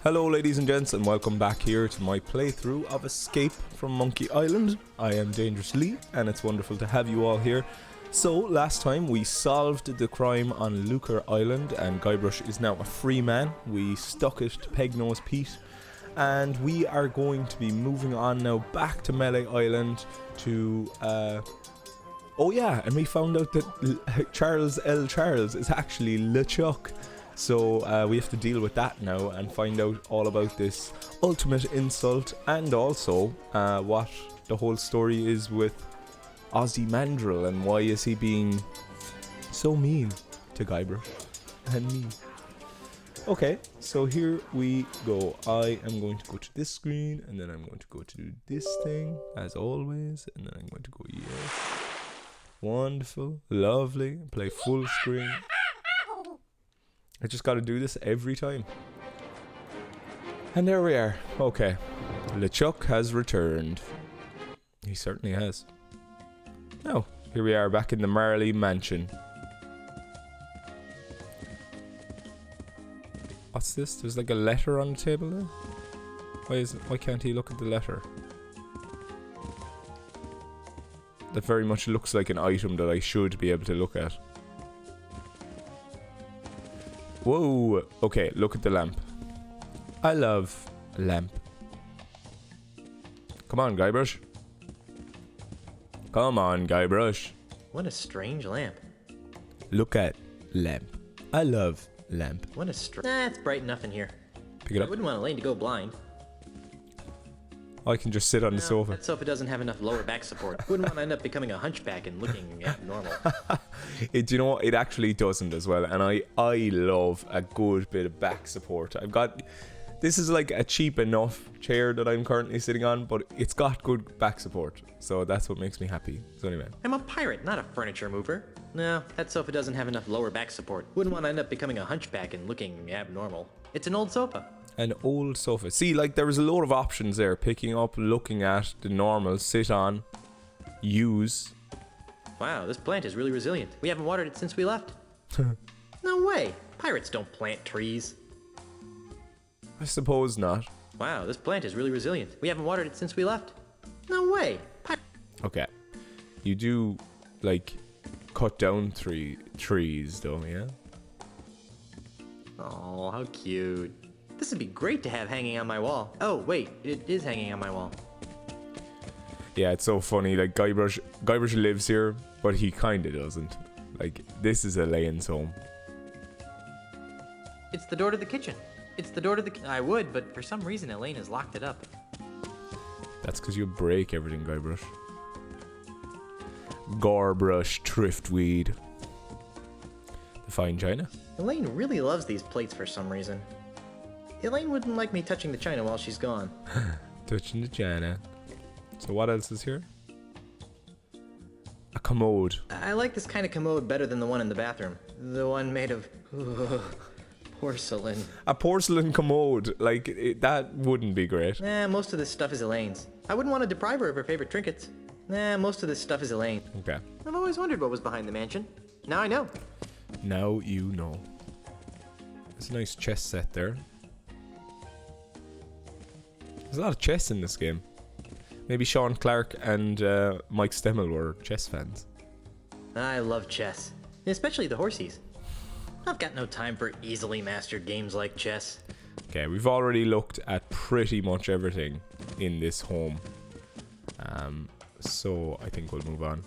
Hello ladies and gents, and welcome back here to my playthrough of Escape from Monkey Island. I am Dangerous Lee, and it's wonderful to have you all here. So, last time we solved the crime on LUA Island, and Guybrush is now a free man. We stuck it to Pegnose Pete, and we are going to be moving on now back to Melee Island to, oh yeah, and we found out that Charles is actually LeChuck. So we have to deal with that now and find out all about this ultimate insult, and also what the whole story is with Ozzie Mandrill and why is he being so mean to Guybrush and me. Okay, so here we go. I am going to go to this screen, and then I'm going to go to this thing as always, and then I'm going to go yes. Wonderful, lovely, play full screen. I just got to do this every time. And there we are. Okay. LeChuck has returned. He certainly has. Now, here we are back in the Marley Mansion. What's this? There's like a letter on the table there? Why can't he look at the letter? That very much looks like an item that I should be able to look at. Whoa, okay, look at the lamp. I love a lamp. Come on, Guybrush. Come on, Guybrush. What a strange lamp. Look at lamp. I love lamp. What a it's bright enough in here. Pick it up. I wouldn't want Elaine to go blind. I can just sit on the sofa. That sofa doesn't have enough lower back support. Wouldn't want to end up becoming a hunchback and looking abnormal. Do you know what? It actually doesn't as well. And I love a good bit of back support. This is like a cheap enough chair that I'm currently sitting on, but it's got good back support. So that's what makes me happy. So anyway. I'm a pirate, not a furniture mover. No, that sofa doesn't have enough lower back support. Wouldn't want to end up becoming a hunchback and looking abnormal. It's an old sofa. An old sofa. See, like there was a load of options there. Picking up, looking at, the normal, sit on, use. Wow, this plant is really resilient. We haven't watered it since we left. No way. Pirates don't plant trees. I suppose not. Wow, this plant is really resilient. We haven't watered it since we left. No way. Okay. You do, like, cut down trees, though, yeah? Oh, how cute. This would be great to have hanging on my wall. Oh, wait, it is hanging on my wall. Yeah, it's so funny. Like, Guybrush lives here, but he kind of doesn't. Like, this is Elaine's home. It's the door to the kitchen. It's the door to the I would, but for some reason Elaine has locked it up. That's because you break everything, Guybrush. Guybrush Threepwood. The fine china. Elaine really loves these plates for some reason. Elaine wouldn't like me touching the china while she's gone. Touching the china. So what else is here? A commode. I like this kind of commode better than the one in the bathroom. The one made of porcelain. A porcelain commode. Like, that wouldn't be great. Most of this stuff is Elaine's. I wouldn't want to deprive her of her favorite trinkets. Most of this stuff is Elaine. Okay. I've always wondered what was behind the mansion. Now I know. Now you know. There's a nice chess set there. There's a lot of chess in this game. Maybe Sean Clark and Mike Stemmel were chess fans. I love chess, especially the horsies. I've got no time for easily mastered games like chess. Okay, we've already looked at pretty much everything in this home. So I think we'll move on.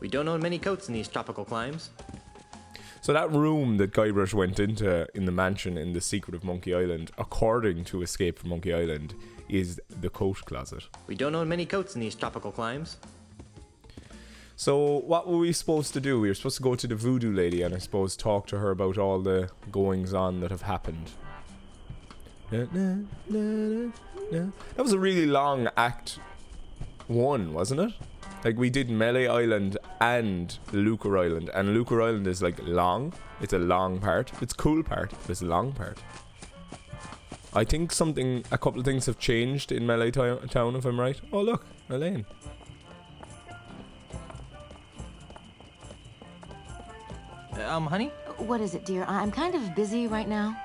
We don't own many coats in these tropical climes. So that room that Guybrush went into in the mansion in The Secret of Monkey Island, according to Escape from Monkey Island, is the coat closet. We don't own many coats in these tropical climes. So what were we supposed to do? We were supposed to go to the voodoo lady and I suppose talk to her about all the goings on that have happened. That was a really long act 1, wasn't it? Like, we did Melee Island and LUA Island, and LUA Island is like long. It's a long part. It's a cool part, but it's a long part. I think a couple of things have changed in Melee Town, if I'm right. Oh look, Elaine. Honey? What is it, dear? I'm kind of busy right now.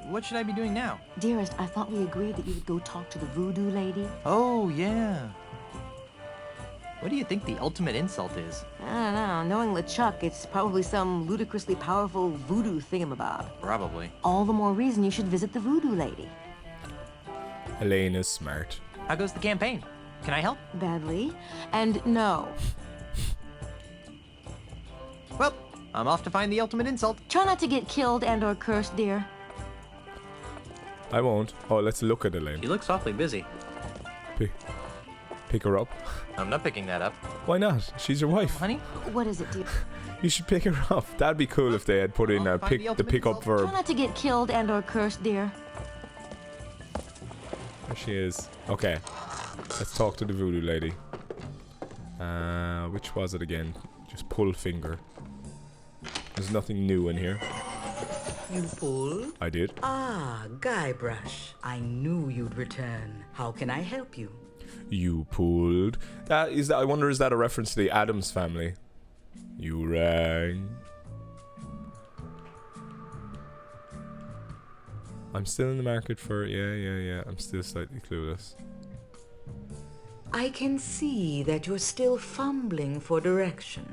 what should I be doing now? Dearest, I thought we agreed that you would go talk to the voodoo lady. Oh, yeah. What do you think the ultimate insult is? I don't know. Knowing LeChuck, it's probably some ludicrously powerful voodoo thingamabob. Probably. All the more reason you should visit the voodoo lady. Elaine is smart. How goes the campaign? Can I help? Badly. And no. Well, I'm off to find the ultimate insult. Try not to get killed and or cursed, dear. I won't. Oh, let's look at Elaine. She looks awfully busy. Pick her up. I'm not picking that up. Why not? She's your wife. Honey? What is it, dear? You should pick her up. That'd be cool if they had put in I'll find the the ultimate pickup insult. verb. Try not to get killed and or cursed, dear. There she is. Okay. Let's talk to the voodoo lady. Which was it again? Just pull finger. There's nothing new in here. You pulled? I did. Ah, Guybrush. I knew you'd return. How can I help you? You pulled. I wonder, is that a reference to the Addams family? You rang. I'm still in the market for yeah. I'm still slightly clueless. I can see that you're still fumbling for direction.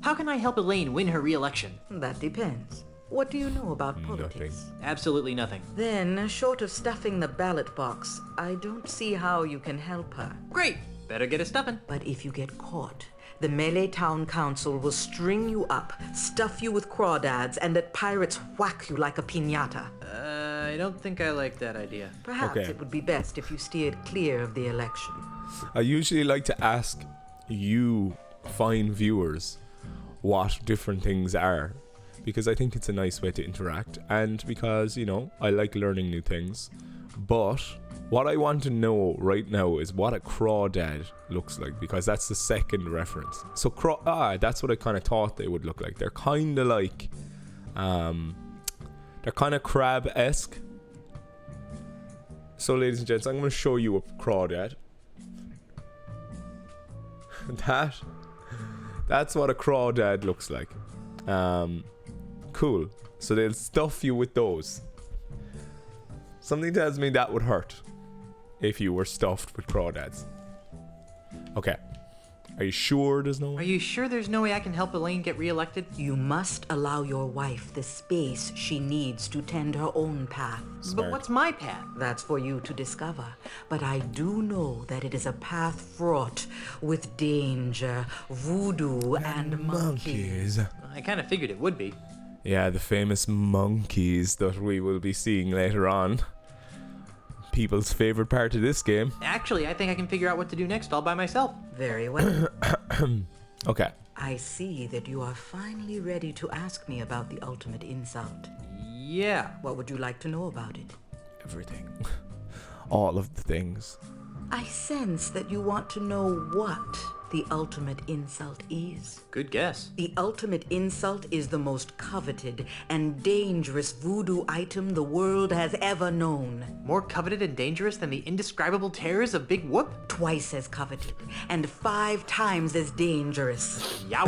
How can I help Elaine win her re-election? That depends. What do you know about politics? Nothing. Absolutely nothing. Then, short of stuffing the ballot box, I don't see how you can help her. Great! Better get a stuffing. But if you get caught, the Melee Town Council will string you up, stuff you with crawdads, and let pirates whack you like a piñata. I don't think I like that idea. Perhaps Okay. it would be best if you steered clear of the election. I usually like to ask you fine viewers what different things are, because I think it's a nice way to interact, and because, you know, I like learning new things. But what I want to know right now is what a crawdad looks like, because that's the second reference. So that's what I kind of thought they would look like. They're kind of like they're kind of crab-esque. So ladies and gents, I'm going to show you a crawdad. That's what a crawdad looks like. Cool. So they'll stuff you with those. Something tells me that would hurt if you were stuffed with crawdads. Okay. Are you sure there's no Are way? you sure there's no way I can help Elaine get re-elected? You must allow your wife the space she needs to tend her own path. But what's my path? That's for you to discover. But I do know that it is a path fraught with danger, voodoo, and monkeys. I kind of figured it would be. Yeah, the famous monkeys that we will be seeing later on. People's favorite part of this game. Actually, I think I can figure out what to do next all by myself. Very well. Okay. I see that you are finally ready to ask me about the ultimate insult. Yeah. What would you like to know about it? Everything. All of the things. I sense that you want to know what the ultimate insult is. Good guess. The ultimate insult is the most coveted and dangerous voodoo item the world has ever known. More coveted and dangerous than the indescribable terrors of Big Whoop? Twice as coveted and 5 times as dangerous. Yow.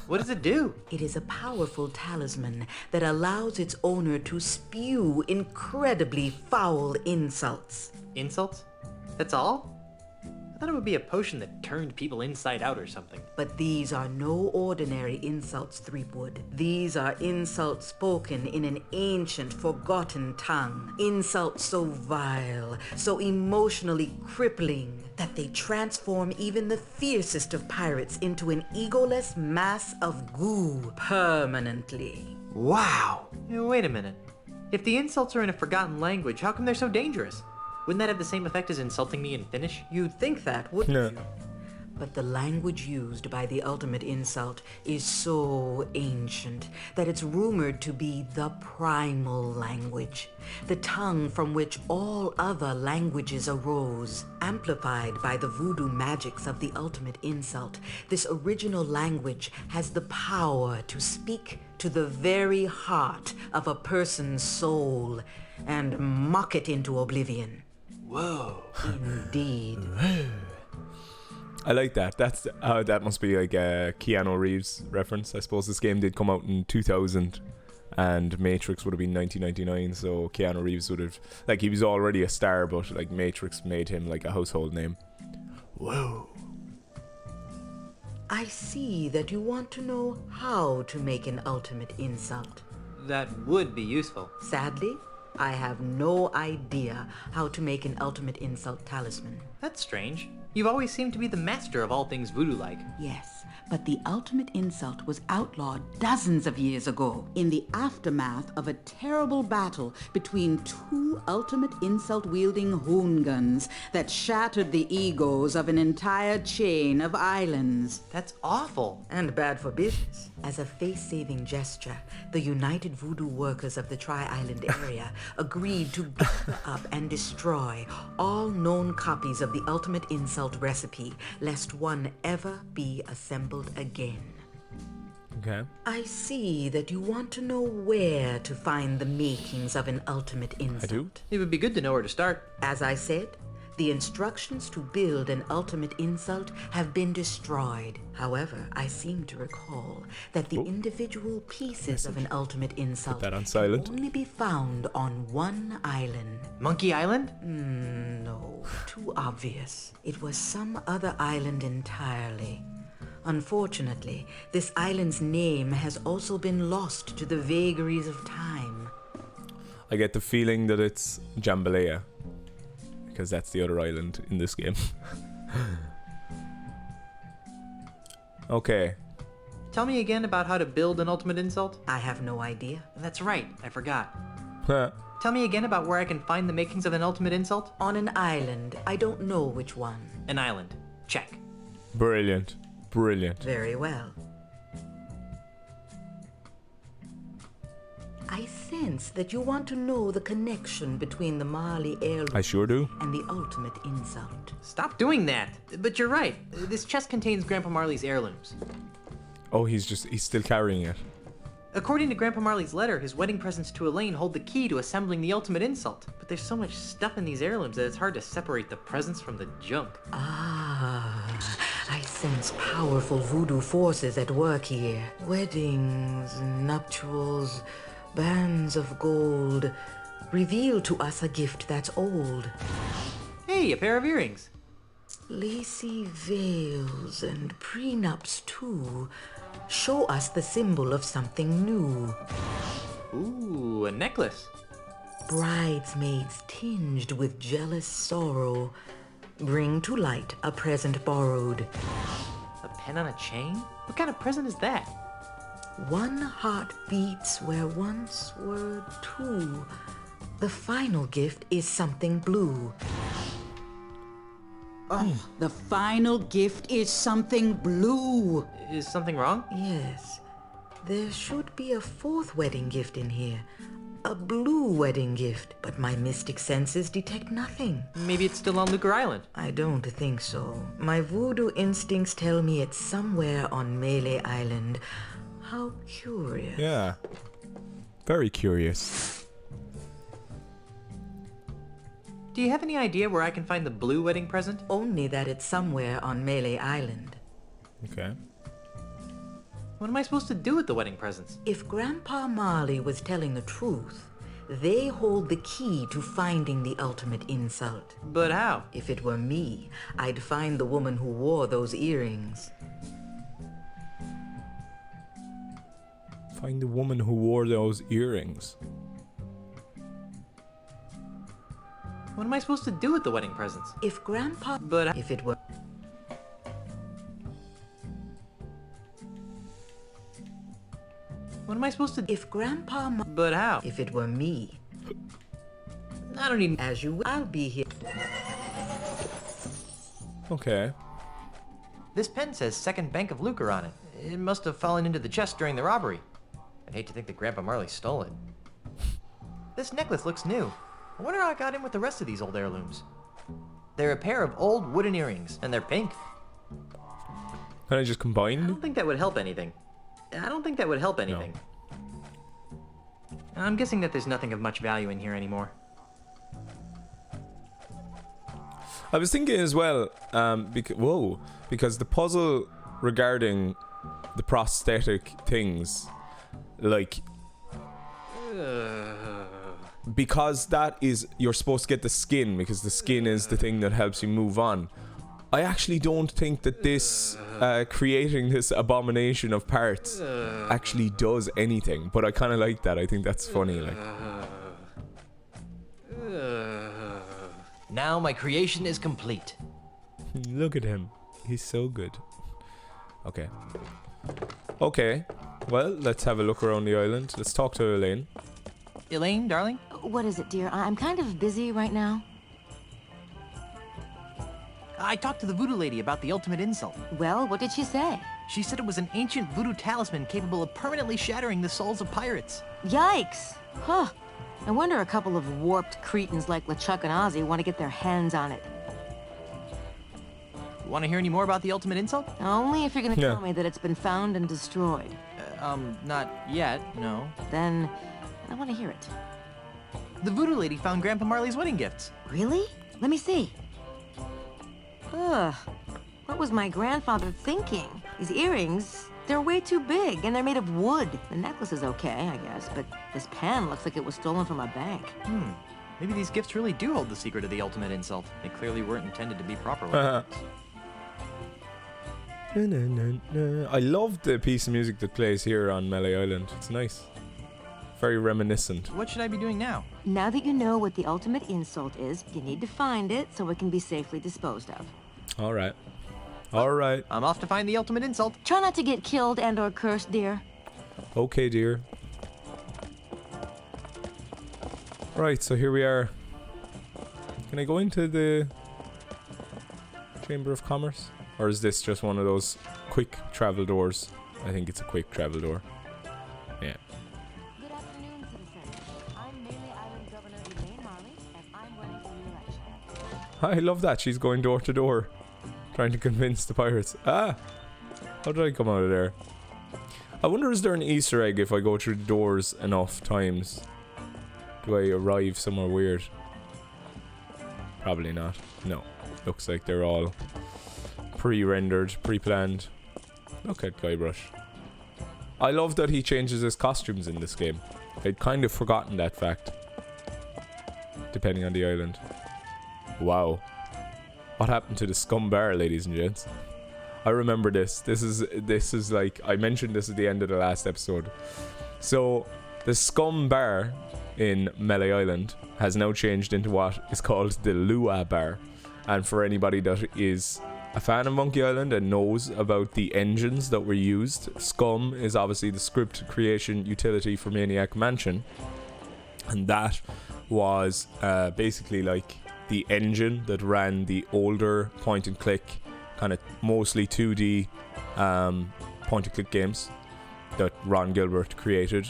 What does it do? It is a powerful talisman that allows its owner to spew incredibly foul insults. Insults? That's all? I thought it would be a potion that turned people inside out or something. But these are no ordinary insults, Threepwood. These are insults spoken in an ancient, forgotten tongue. Insults so vile, so emotionally crippling, that they transform even the fiercest of pirates into an egoless mass of goo permanently. Wow. Wait a minute. If the insults are in a forgotten language, how come they're so dangerous? Wouldn't that have the same effect as insulting me in Finnish? You'd think that, wouldn't Yeah. you? But the language used by the ultimate insult is so ancient that it's rumored to be the primal language, the tongue from which all other languages arose. Amplified by the voodoo magics of the ultimate insult, this original language has the power to speak to the very heart of a person's soul and mock it into oblivion. Whoa. Indeed. I like that. That must be like a Keanu Reeves reference. I suppose this game did come out in 2000, and Matrix would have been 1999. So Keanu Reeves would have, like, he was already a star, but like Matrix made him like a household name. Whoa. I see that you want to know how to make an ultimate insult. That would be useful. Sadly, I have no idea how to make an ultimate insult talisman. That's strange. You've always seemed to be the master of all things voodoo-like. Yes, but the ultimate insult was outlawed dozens of years ago in the aftermath of a terrible battle between two ultimate insult-wielding hoongans that shattered the egos of an entire chain of islands. That's awful. And bad for business. As a face-saving gesture, the United Voodoo Workers of the Tri-Island area agreed to gather up and destroy all known copies of the ultimate insult recipe, lest one ever be assembled again. Okay. I see that you want to know where to find the makings of an ultimate insult. I do. It would be good to know where to start. As I said, the instructions to build an ultimate insult have been destroyed. However, I seem to recall that the individual pieces of an ultimate insult that on silent. can only be found on one island. Monkey Island? No, too obvious. It was some other island entirely. Unfortunately, this island's name has also been lost to the vagaries of time. I get the feeling that it's Jambalaya, because that's the other island in this game. Okay. Tell me again about how to build an ultimate insult. I have no idea. That's right, I forgot. Huh. Tell me again about where I can find the makings of an ultimate insult. On an island, I don't know which one. An island. Check. Brilliant. Brilliant. Very well. I sense that you want to know the connection between the Marley heirloom I sure do. and the ultimate insult. Stop doing that. But you're right. This chest contains Grandpa Marley's heirlooms. Oh, he's still carrying it. According to Grandpa Marley's letter, his wedding presents to Elaine hold the key to assembling the ultimate insult. But there's so much stuff in these heirlooms that it's hard to separate the presents from the junk. Ah, I sense powerful voodoo forces at work here. Weddings, nuptials, bands of gold reveal to us a gift that's old. Hey, a pair of earrings. Lacy veils and prenups, too, show us the symbol of something new. Ooh, a necklace. Bridesmaids tinged with jealous sorrow bring to light a present borrowed. A pen on a chain? What kind of present is that? One heart beats where once were two. The final gift is something blue. Oh, the final gift is something blue. Is something wrong? Yes, there should be a fourth wedding gift in here. A blue wedding gift, but my mystic senses detect nothing. Maybe it's still on Lucre Island. I don't think so. My voodoo instincts tell me it's somewhere on Melee Island. How curious. Yeah. Very curious. Do you have any idea where I can find the blue wedding present? Only that it's somewhere on Melee Island. Okay. What am I supposed to do with the wedding presents? If Grandpa Marley was telling the truth, they hold the key to finding the ultimate insult. But how? If it were me, I'd find the woman who wore those earrings. Find the woman who wore those earrings. What am I supposed to do with the wedding presents? If Grandpa... But If it were... what am I supposed to... If Grandpa... But how? If it were me, I don't even... as you will, I'll be here. Okay. This pen says Second Bank of Lucre on it. It must have fallen into the chest during the robbery. I'd hate to think that Grandpa Marley stole it. This necklace looks new. I wonder how I got in with the rest of these old heirlooms. They're a pair of old wooden earrings, and they're pink. Can I just I combine? don't think that would help anything. I'm guessing that there's nothing of much value in here anymore. I was thinking as well, because the puzzle regarding the prosthetic things, like, because that is, you're supposed to get the skin, because the skin is the thing that helps you move on. I actually don't think that this, creating this abomination of parts actually does anything, but I kind of like that. I think that's funny, like. Now my creation is complete. Look at him. He's so good. Okay. Okay. Well, let's have a look around the island. Let's talk to Elaine. Elaine, darling? What is it, dear? I'm kind of busy right now. I talked to the voodoo lady about the ultimate insult. Well, what did she say? She said it was an ancient voodoo talisman capable of permanently shattering the souls of pirates. Yikes! Huh. I wonder a couple of warped cretins like LeChuck and Ozzie want to get their hands on it. Want to hear any more about the ultimate insult? Only if you're going to tell me that it's been found and destroyed. Not yet, no. Then I want to hear it. The voodoo lady found Grandpa Marley's wedding gifts. Really? Let me see. Ugh. What was my grandfather thinking? These earrings, they're way too big, and they're made of wood. The necklace is okay, I guess, but this pen looks like it was stolen from a bank. Maybe these gifts really do hold the secret of the ultimate insult. They clearly weren't intended to be proper weapons. I love the piece of music that plays here on Melee Island. It's nice. Very reminiscent. What should I be doing now? Now that you know what the ultimate insult is, you need to find it so it can be safely disposed of. Alright. Alright. I'm off to find the ultimate insult. Try not to get killed and or cursed, dear. Okay, dear. Right, so here we are. Can I go into the Chamber of Commerce? Or is this just one of those quick travel doors? I think it's a quick travel door. Yeah. Good afternoon, citizens. I'm Melee Island Governor Elaine Marley, and I'm running for re-election. I love that. She's going door to door, trying to convince the pirates. Ah! How did I come out of there? I wonder, is there an Easter egg if I go through the doors enough times? Do I arrive somewhere weird? Probably not. No. Looks like they're all pre-rendered, pre-planned. Look at Guybrush. I love that he changes his costumes in this game. I'd kind of forgotten that fact. Depending on the island. Wow. What happened to the SCUMM bar, ladies and gents? I remember this. This is like, I mentioned this at the end of the last episode. So, the SCUMM bar in Melee Island has now changed into what is called the LUA bar. And for anybody that is a fan of Monkey Island and knows about the engines that were used, SCUMM is obviously the script creation utility for Maniac Mansion. And that was basically like the engine that ran the older point and click, kind of mostly 2D point and click games that Ron Gilbert created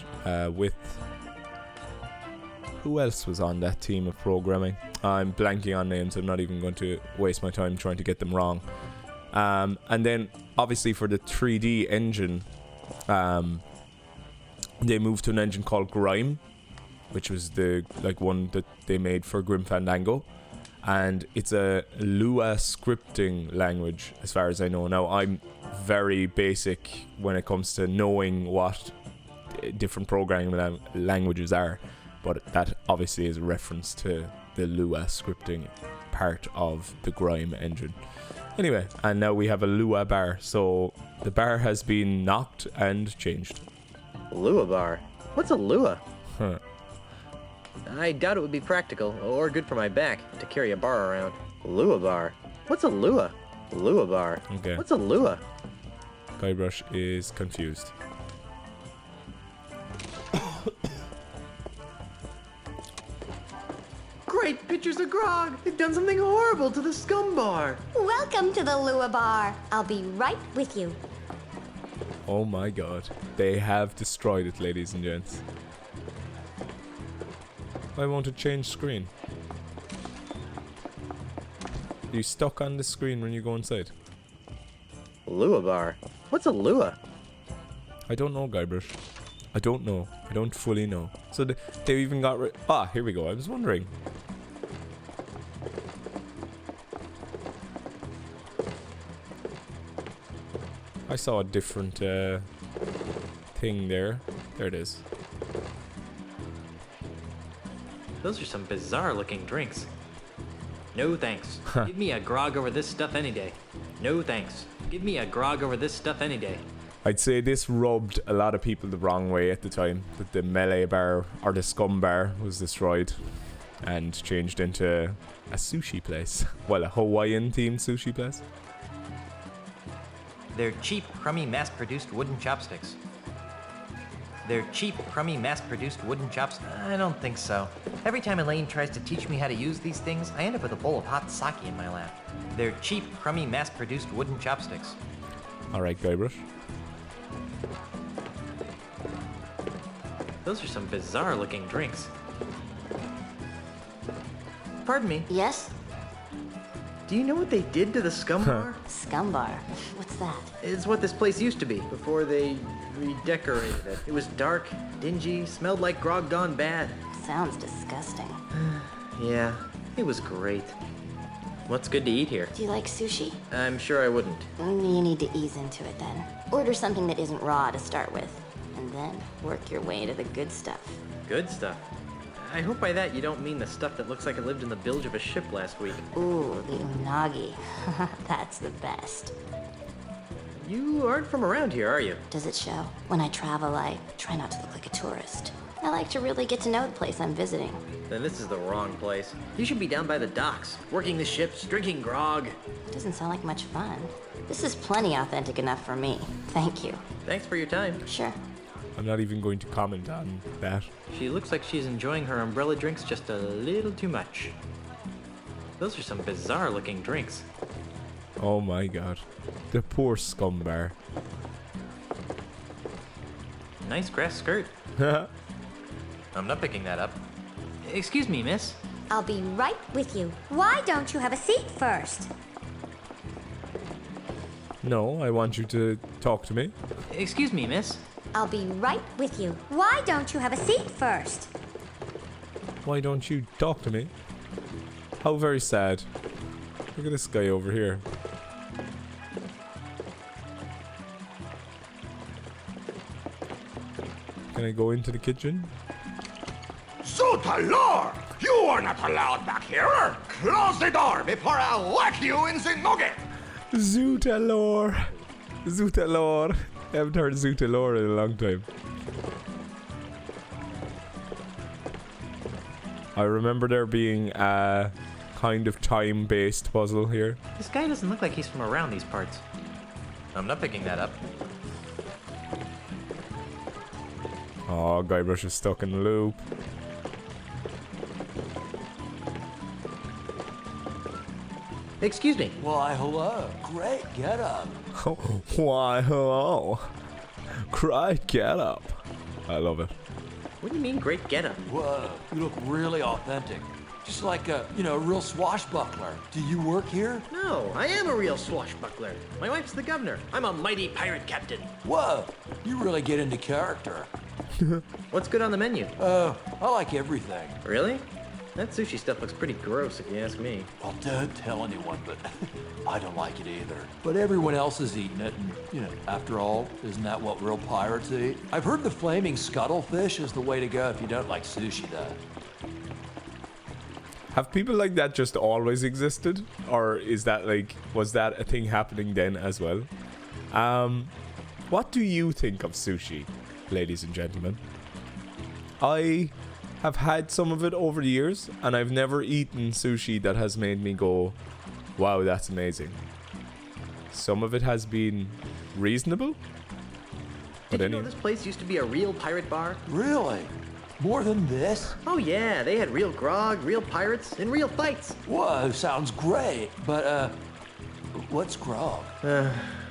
with... Who else was on that team of programming? I'm blanking on names. I'm not even going to waste my time trying to get them wrong. And then, obviously, for the 3D engine, they moved to an engine called Grime, which was the one that they made for Grim Fandango. And it's a LUA scripting language, as far as I know. Now, I'm very basic when it comes to knowing what different programming languages are. But that obviously is a reference to the LUA scripting part of the Grime engine. Anyway, and now we have a LUA bar. So the bar has been knocked and changed. LUA bar? What's a LUA? Huh. I doubt it would be practical or good for my back to carry a bar around. LUA bar? What's a LUA? LUA bar? Okay. What's a LUA? Guybrush is confused. Great pictures of grog! They've done something horrible to the SCUMM bar! Welcome to the LUA bar. I'll be right with you. Oh my god. They have destroyed it, ladies and gents. I want to change screen. Are you stuck on the screen when you go inside? LUA bar? What's a LUA? I don't know, Guybrush. I don't know. I don't fully know. So they even got rid... Ah, here we go. I was wondering. I saw a different thing there. There it is. Those are some bizarre looking drinks. No thanks. Give me a grog over this stuff any day. No thanks. Give me a grog over this stuff any day. I'd say this rubbed a lot of people the wrong way at the time, that the melee bar or the SCUMM bar was destroyed and changed into a sushi place. Well, a Hawaiian themed sushi place. They're cheap, crummy, mass-produced wooden chopsticks. They're cheap, crummy, mass-produced wooden chopsticks. I don't think so. Every time Elaine tries to teach me how to use these things, I end up with a bowl of hot sake in my lap. They're cheap, crummy, mass-produced wooden chopsticks. Alright, Guybrush. Those are some bizarre looking drinks. Pardon me, Yes? do you know what they did to the SCUMM bar? Scum bar. What's that? It's what this place used to be before they redecorated it. It was dark, dingy, smelled like grog gone bad. Sounds disgusting. Yeah, it was great. What's good to eat here? Do you like sushi? I'm sure I wouldn't. You need to ease into it then. Order something that isn't raw to start with, and then work your way to the good stuff. Good stuff. I hope by that you don't mean the stuff that looks like it lived in the bilge of a ship last week. Ooh, the unagi. That's the best. You aren't from around here, are you? Does it show? When I travel, I try not to look like a tourist. I like to really get to know the place I'm visiting. Then this is the wrong place. You should be down by the docks, working the ships, drinking grog. Doesn't sound like much fun. This is plenty authentic enough for me. Thank you. Thanks for your time. Sure. I'm not even going to comment on that. She looks like she's enjoying her umbrella drinks just a little too much. Those are some bizarre looking drinks. Oh my god. The poor SCUMM bar. Nice grass skirt. I'm not picking that up. Excuse me, miss. I'll be right with you. Why don't you have a seat first? No, I want you to talk to me. Excuse me, miss. I'll be right with you. Why don't you have a seat first? Why don't you talk to me? How very sad. Look at this guy over here. Can I go into the kitchen? Zutalor! You are not allowed back here! Close the door before I whack you in the nugget! Zutalor! Zutalor! I haven't heard Zutalor in a long time. I remember there being a kind of time-based puzzle here. This guy doesn't look like he's from around these parts. I'm not picking that up. Oh, Guybrush is stuck in the loop. Excuse me. Why, hello. Great getup. Why, hello. Great get up. I love it. What do you mean, great getup? Whoa, you look really authentic. Just like a real swashbuckler. Do you work here? No, I am a real swashbuckler. My wife's the governor. I'm a mighty pirate captain. Whoa, you really get into character. What's good on the menu? Oh, I like everything. Really? That sushi stuff looks pretty gross if you ask me. Well, don't tell anyone, but I don't like it either. But everyone else is eating it, and, after all, isn't that what real pirates eat? I've heard the flaming scuttlefish is the way to go if you don't like sushi, though. Have people like that just always existed? Or is that was that a thing happening then as well? What do you think of sushi, ladies and gentlemen? I have had some of it over the years, and I've never eaten sushi that has made me go, wow, that's amazing. Some of it has been reasonable. But Did you know this place used to be a real pirate bar? Really? More than this? Oh yeah, they had real grog, real pirates, and real fights. Whoa, sounds great. But, what's grog?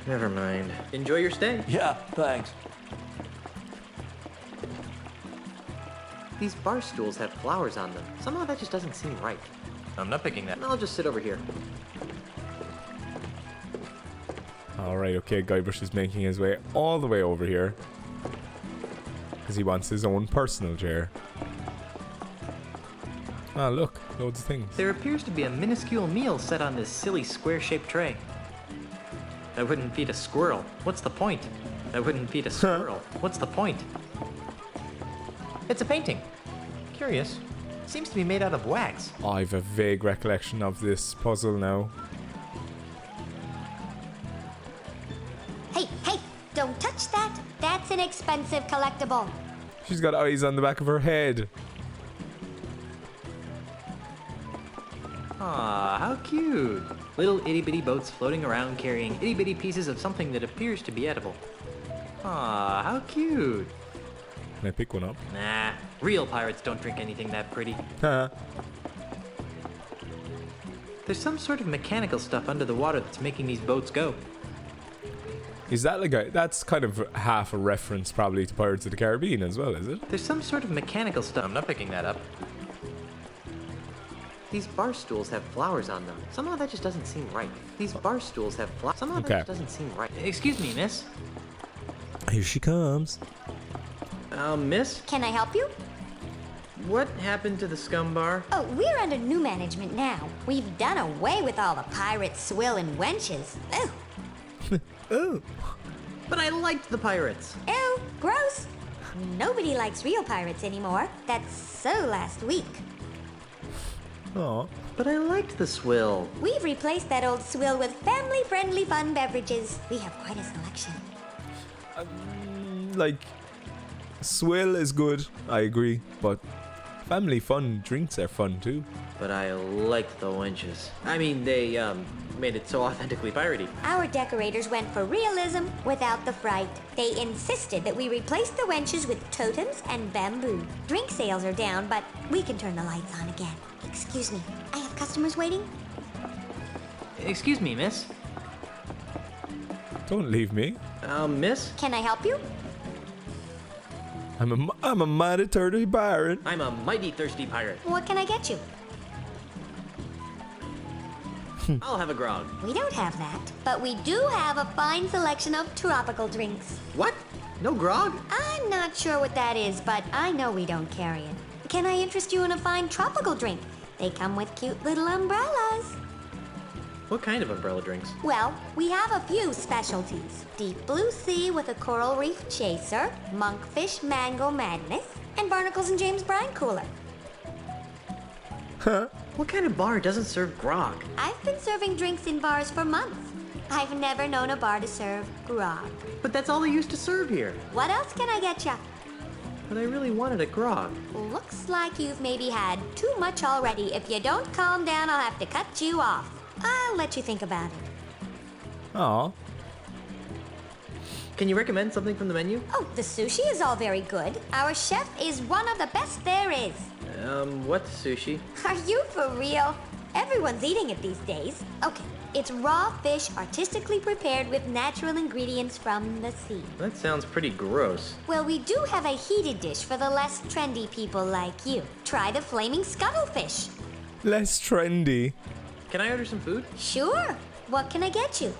Never mind. Enjoy your stay. Yeah, thanks. These bar stools have flowers on them. Somehow that just doesn't seem right. I'm not picking that. I'll just sit over here. Alright, okay, Guybrush is making his way all the way over here. Because he wants his own personal chair. Ah, look, loads of things. There appears to be a minuscule meal set on this silly square-shaped tray. I wouldn't feed a squirrel. What's the point? I wouldn't feed a squirrel. What's the point? It's a painting. Curious. Seems to be made out of wax. I've a vague recollection of this puzzle now. Hey, hey, don't touch that. That's an expensive collectible. She's got eyes on the back of her head. Aw, how cute. Little itty-bitty boats floating around carrying itty-bitty pieces of something that appears to be edible. Aw, how cute. Can I pick one up? Nah, real pirates don't drink anything that pretty. Huh. There's some sort of mechanical stuff under the water that's making these boats go. Is that like a... That's kind of half a reference probably to Pirates of the Caribbean as well, is it? There's some sort of mechanical stuff. I'm not picking that up. These bar stools have flowers on them. Somehow that just doesn't seem right. These bar stools have flowers. Somehow that just doesn't seem right. Excuse me, miss. Here she comes. Miss? Can I help you? What happened to the SCUMM bar? Oh, we're under new management now. We've done away with all the pirates, swill, and wenches. Ew. Oh. But I liked the pirates. Ew, gross. Nobody likes real pirates anymore. That's so last week. Aw. But I liked the swill. We've replaced that old swill with family-friendly fun beverages. We have quite a selection. Like, swill is good, I agree, but family fun drinks are fun too. But I liked the wenches. I mean, they, made it so authentically piratey. Our decorators went for realism without the fright. They insisted that we replace the wenches with totems and bamboo. Drink sales are down, but we can turn the lights on again. Excuse me, I have customers waiting. Excuse me, miss. Don't leave me. Miss? Can I help you? I'm a mighty dirty pirate. I'm a mighty thirsty pirate. What can I get you? I'll have a grog. We don't have that, but we do have a fine selection of tropical drinks. What? No grog? I'm not sure what that is, but I know we don't carry it. Can I interest you in a fine tropical drink? They come with cute little umbrellas. What kind of umbrella drinks? Well, we have a few specialties. Deep blue sea with a coral reef chaser, monkfish mango madness, and barnacles and James Brine cooler. Huh? What kind of bar doesn't serve grog? I've been serving drinks in bars for months. I've never known a bar to serve grog. But that's all they used to serve here. What else can I get ya? But I really wanted a grog. Looks like you've maybe had too much already. If you don't calm down, I'll have to cut you off. I'll let you think about it. Aw. Can you recommend something from the menu? Oh, the sushi is all very good. Our chef is one of the best there is. What sushi? Are you for real? Everyone's eating it these days. Okay, it's raw fish artistically prepared with natural ingredients from the sea. That sounds pretty gross. Well, we do have a heated dish for the less trendy people like you. Try the flaming scuttlefish. Less trendy. Can I order some food? Sure. What can I get you?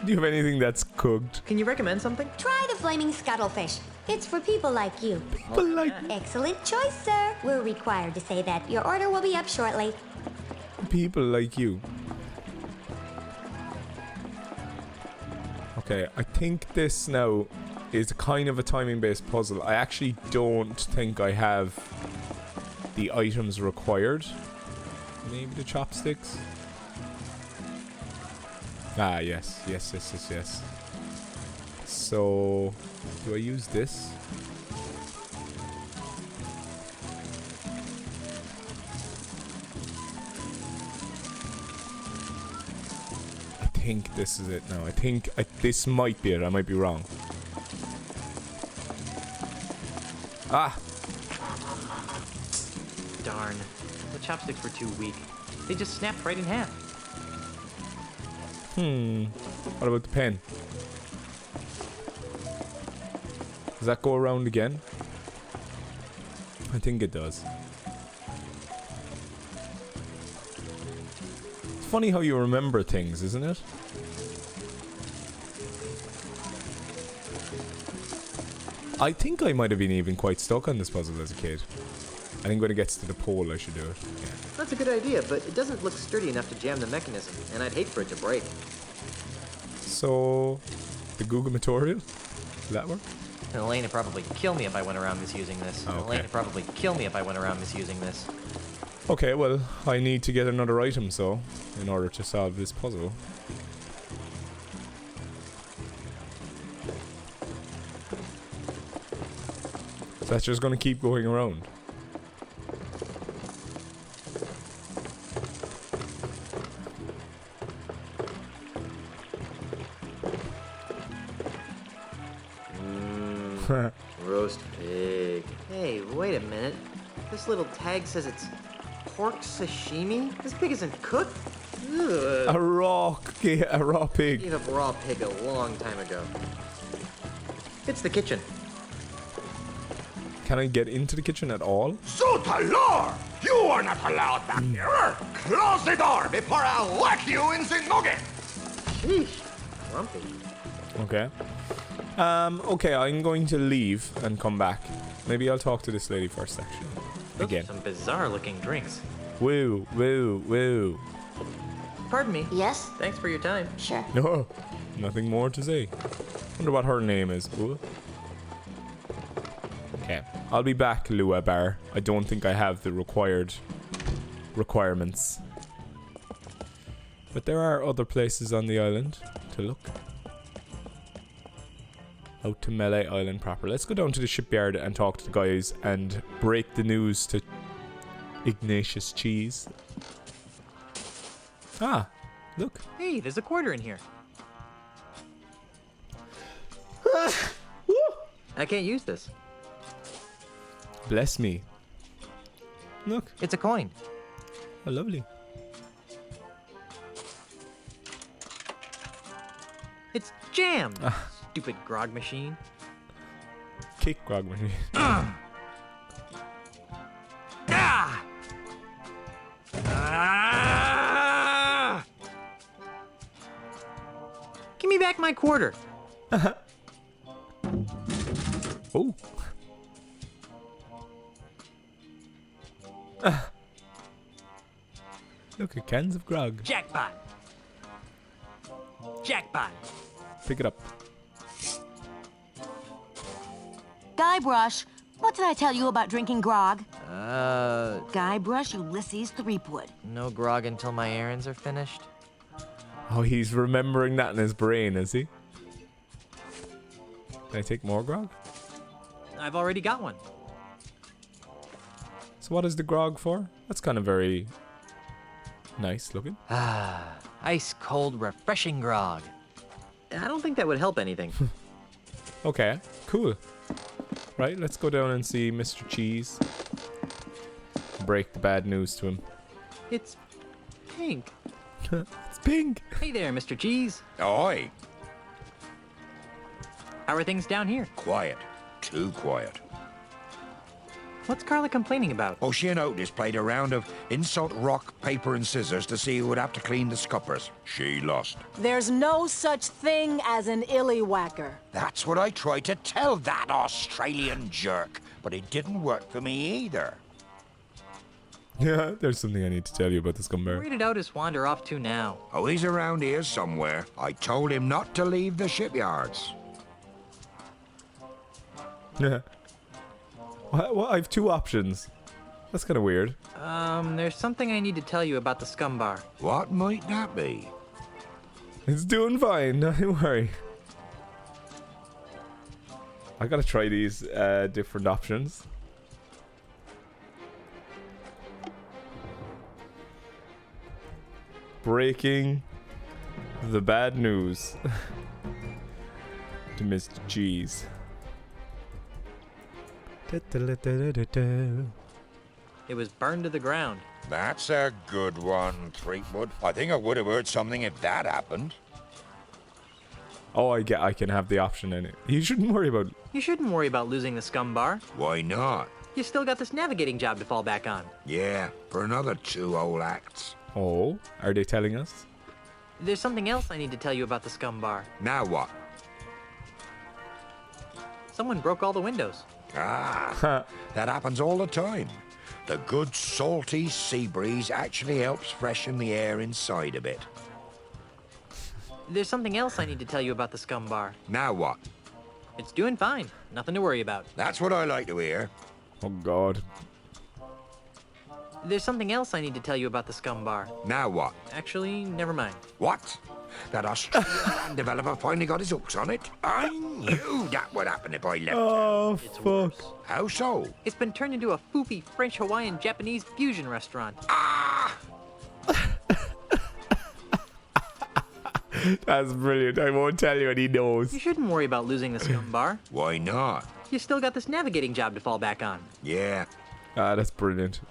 Do you have anything that's cooked? Can you recommend something? Try the flaming scuttlefish. It's for people like you. People like Excellent choice, sir. We're required to say that. Your order will be up shortly. people like you. Okay, I think this now is kind of a timing-based puzzle. I actually don't think I have the items required. Maybe the chopsticks? Ah, yes. Yes. So, do I use this? I think this is it now. I think this might be it. I might be wrong. Ah! Darn. The chopsticks were too weak. They just snapped right in half. What about the pen? Does that go around again? I think it does. It's funny how you remember things, isn't it? I think I might have been even quite stuck on this puzzle as a kid. I think when it gets to the pole, I should do it. Yeah. That's a good idea, but it doesn't look sturdy enough to jam the mechanism, and I'd hate for it to break. So, the Google tutorial? Will that work? And Elaine would probably kill me if I went around misusing this. Okay. Elaine would probably kill me if I went around misusing this. Okay, well, I need to get another item, so, in order to solve this puzzle. So that's just gonna keep going around. Roast pig. Hey, wait a minute. This little tag says it's pork sashimi? This pig isn't cooked? Ugh. A raw pig. Gave up raw pig a long time ago. It's the kitchen. Can I get into the kitchen at all? Zutalor! You are not allowed back here! Close the door before I whack you in the noggin! Sheesh. Grumpy. Okay. Okay, I'm going to leave and come back. Maybe I'll talk to this lady first, actually. Those Again. are some bizarre looking drinks. Woo, woo, woo. Pardon me. Yes? Thanks for your time. Sure. No, nothing more to say. Wonder what her name is. Ooh. Okay, I'll be back, LUA bar. I don't think I have the requirements. But there are other places on the island to look. Out to Melee Island proper. Let's go down to the shipyard and talk to the guys and break the news to Ignatius Cheese. Ah, look. Hey, there's a quarter in here. I can't use this. Bless me. Look. It's a coin. Oh, lovely. It's jammed. Stupid grog machine. Kick grog machine. Ah! Ah! Give me back my quarter. Oh. Look at cans of grog. Jackpot. Jackpot. Pick it up. Guybrush, what did I tell you about drinking grog? Guybrush Ulysses Threepwood. No grog until my errands are finished. Oh, he's remembering that in his brain, is he? Can I take more grog? I've already got one. So what is the grog for? That's kind of very nice looking. Ah, ice cold, refreshing grog. I don't think that would help anything. Okay, cool. Right, let's go down and see Mr. Cheese. Break the bad news to him. It's pink. It's pink. Hey there, Mr. Cheese. Oi! How are things down here? Quiet. Too quiet. What's Carla complaining about? Oh, she and Otis played a round of insult, rock, paper, and scissors to see who would have to clean the scuppers. She lost. There's no such thing as an illywhacker. That's what I tried to tell that Australian jerk, but it didn't work for me either. Yeah, there's something I need to tell you about this Where gumbear. did Otis wander off to now? Oh, he's around here somewhere. I told him not to leave the shipyards. Yeah. Well, I have two options. That's kind of weird. There's something I need to tell you about the SCUMM bar. What might that be? It's doing fine, don't worry. I gotta try these different options. Breaking the bad news to Mr. Cheese. It was burned to the ground. That's a good one, Threepwood. I think I would have heard something if that happened. Oh, I can have the option in it. You shouldn't worry about. You shouldn't worry about losing the SCUMM bar. Why not? You still got this navigating job to fall back on. Yeah, for another 2 whole acts. Oh, are they telling us? There's something else I need to tell you about the SCUMM bar. Now what? Someone broke all the windows. Ah, that happens all the time. The good salty sea breeze actually helps freshen the air inside a bit. There's something else I need to tell you about the SCUMM bar. Now what? It's doing fine. Nothing to worry about. That's what I like to hear. Oh God. There's something else I need to tell you about the SCUMM bar. Now what? Actually, never mind. What? That Australian land developer finally got his hooks on it? I knew that would happen if I left. Oh It's fuck. worse. How so? It's been turned into a foofy French, Hawaiian, Japanese fusion restaurant. Ah! That's brilliant. I won't tell you, and he knows. You shouldn't worry about losing the SCUMM bar. Why not? You still got this navigating job to fall back on. Yeah. Ah, that's brilliant.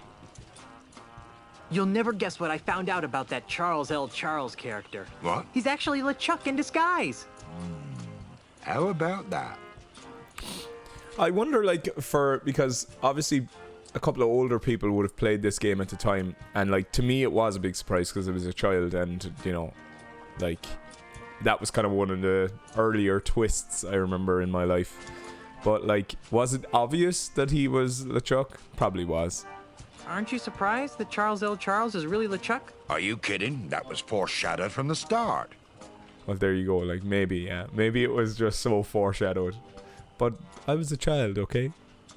You'll never guess what I found out about that Charles L. Charles character. What? He's actually LeChuck in disguise. How about that? I wonder, like, because obviously a couple of older people would have played this game at the time, and like to me it was a big surprise because I was a child, and you know, like that was kind of one of the earlier twists I remember in my life. But like, was it obvious that he was LeChuck? Probably was. Aren't you surprised that Charles L. Charles is really LeChuck? Are you kidding? That was foreshadowed from the start. Well, there you go. Like, maybe, yeah. Maybe it was just so foreshadowed. But I was a child, okay?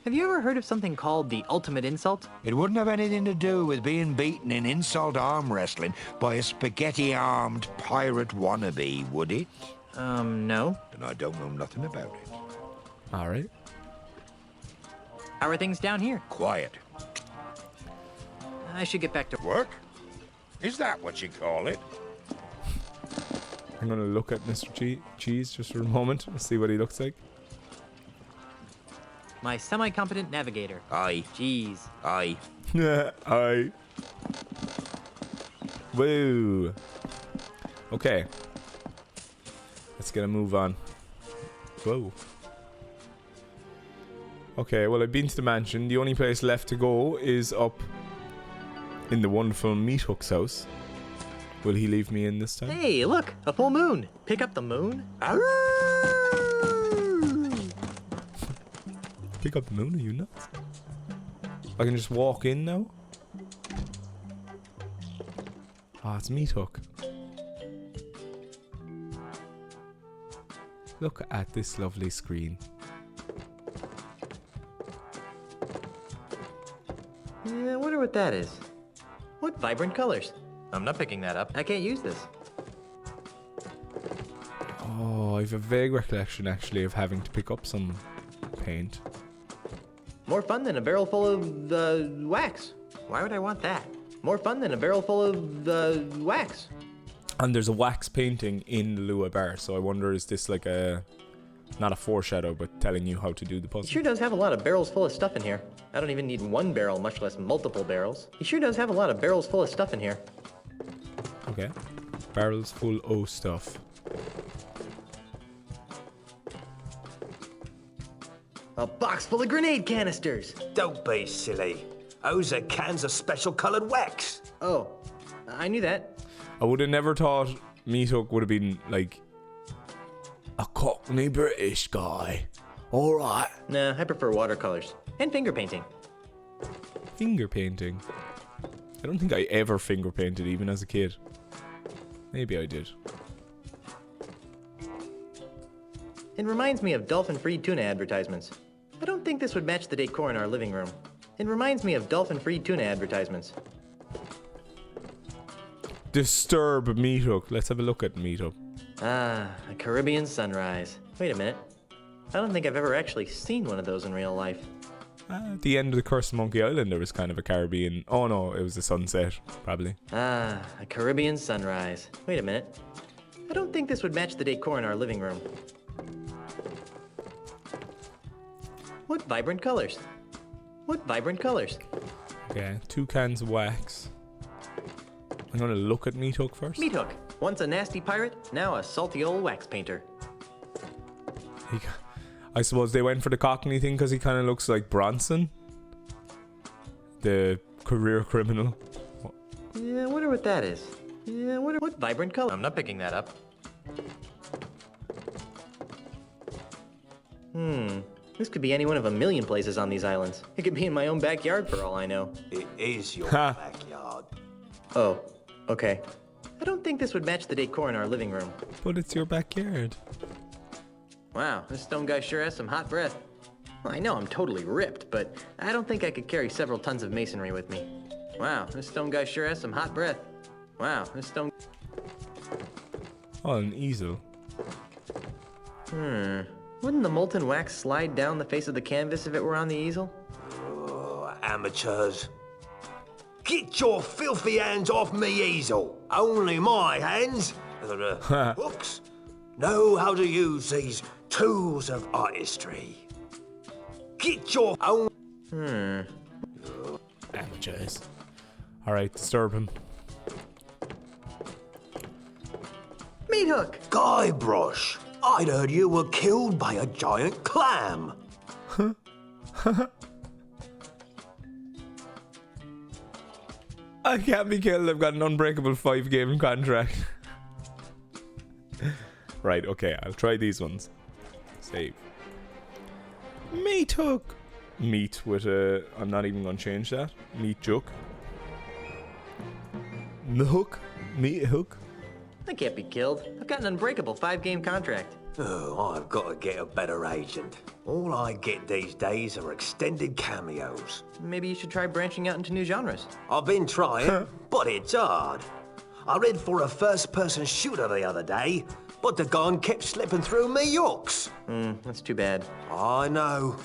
Have you ever heard of something called the ultimate insult? It wouldn't have anything to do with being beaten in insult arm wrestling by a spaghetti-armed pirate wannabe, would it? No. Then I don't know nothing about it. All right. How are things down here? Quiet. I should get back to Work? Is that what you call it? I'm going to look at Mr. Cheese just for a moment and see what he looks like. my semi-competent navigator. Aye. Jeez. Aye. Aye. Woo. Okay. Let's get a move on. Whoa. Okay, well, I've been to the mansion. The only place left to go is up in the wonderful Meathook's house. Will he leave me in this time? Hey, look! A full moon! Pick up the moon. Pick up the moon? Are you nuts? I can just walk in now? Ah, it's Meathook. Look at this lovely screen. I wonder what that is. What vibrant colors? I'm not picking that up. I can't use this. Oh, I have a vague recollection actually of having to pick up some paint. More fun than a barrel full of wax. Why would I want that? More fun than a barrel full of wax. And there's a wax painting in the LUA bar, so I wonder, is this like a... not a foreshadow, but telling you how to do the puzzle? He sure does have a lot of barrels full of stuff in here. I don't even need one barrel, much less multiple barrels. He sure does have a lot of barrels full of stuff in here. Okay. Barrels full of stuff. A box full of grenade canisters. Don't be silly. Those are cans of special coloured wax. Oh, I knew that. I would have never thought Meathook would have been like a Cockney British guy. Alright. Nah, I prefer watercolors. And finger painting. Finger painting. I don't think I ever finger painted even as a kid. Maybe I did. It reminds me of dolphin-free tuna advertisements. I don't think this would match the decor in our living room. It reminds me of dolphin-free tuna advertisements. Disturb Meathook. Let's have a look at Meathook. Ah, a Caribbean sunrise. Wait a minute. I don't think I've ever actually seen one of those in real life. At the end of the Cursed Monkey Island, there was kind of a Caribbean... Oh no, it was the sunset, probably. Ah, a Caribbean sunrise. Wait a minute. I don't think this would match the decor in our living room. What vibrant colors? What vibrant colors? Okay, 2 cans of wax. I'm gonna look at Meathook first. Meathook. Once a nasty pirate, now a salty old wax painter. I suppose they went for the Cockney thing because he kind of looks like Bronson, the career criminal. Yeah, I wonder what that is. Yeah, I wonder what vibrant color. I'm not picking that up. This could be any one of a million places on these islands. It could be in my own backyard for all I know. It is your backyard. Oh, okay. I don't think this would match the decor in our living room. But it's your backyard. Wow, this stone guy sure has some hot breath. Well, I know I'm totally ripped, but I don't think I could carry several tons of masonry with me. Wow, this stone guy sure has some hot breath. Wow, this stone... Oh, an easel. Wouldn't the molten wax slide down the face of the canvas if it were on the easel? Oh, amateurs. Get your filthy hands off me easel. Only my hands, hooks, know how to use these tools of artistry. Get your own... Amateurs. Alright, disturb him. Meat hook! Guybrush, I'd heard you were killed by a giant clam. I can't be killed. I've got an unbreakable 5-game contract. Right, okay, I'll try these ones. Save. Meat hook. Meat with a... I'm not even going to change that. Meat joke. The hook. Meat hook. I can't be killed. I've got an unbreakable 5-game contract. Oh, I've got to get a better agent. All I get these days are extended cameos. Maybe you should try branching out into new genres. I've been trying, but it's hard. I read for a first-person shooter the other day, but the gun kept slipping through me hooks. That's too bad. I know.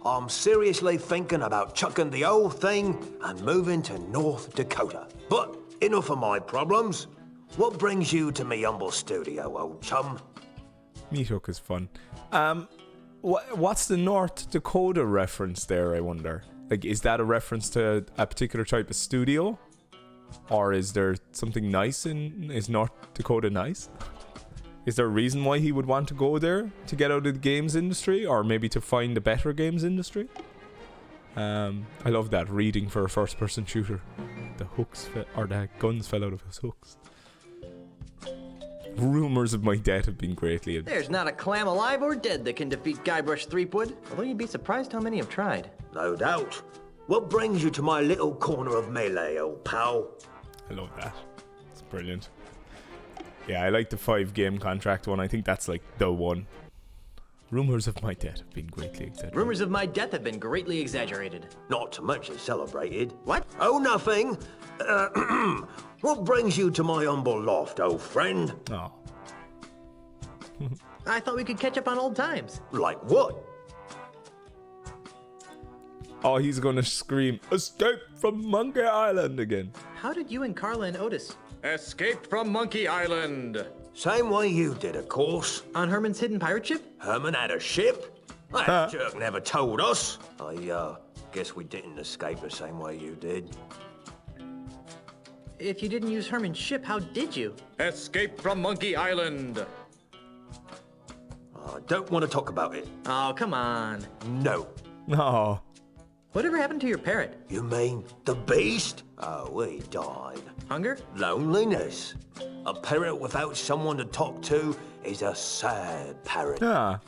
I'm seriously thinking about chucking the whole thing and moving to North Dakota. But enough of my problems. What brings you to me humble studio, old chum? Meat hook is fun. What's the North Dakota reference there, I wonder? Like, is that a reference to a particular type of studio? Or is there something nice in... Is North Dakota nice? Is there a reason why he would want to go there? To get out of the games industry? Or maybe to find a better games industry? I love that, reading for a first-person shooter. The hooks, or the guns fell out of his hooks. Rumors of my death have been greatly... There's not a clam alive or dead that can defeat Guybrush Threepwood, although you'd be surprised how many have tried. No doubt. What brings you to my little corner of melee, old pal? I love that. It's brilliant. Yeah, I like the 5-game contract one. I think that's like the one. Rumors of my death have been greatly exaggerated. Rumors of my death have been greatly exaggerated. Not to mention celebrated. What? Oh, nothing. What brings you to my humble loft, old friend? Oh. I thought we could catch up on old times. Like what? Oh, he's gonna scream, "Escape from Monkey Island" again. How did you and Carla and Otis escape from Monkey Island? Same way you did, of course. On Herman's hidden pirate ship? Herman had a ship? That jerk never told us. I guess we didn't escape the same way you did. If you didn't use Herman's ship, how did you? Escape from Monkey Island. I don't want to talk about it. Oh, come on. No. Oh. Whatever happened to your parrot? You mean the beast? Oh, he died. Hunger? Loneliness. A parrot without someone to talk to is a sad parrot. Ah.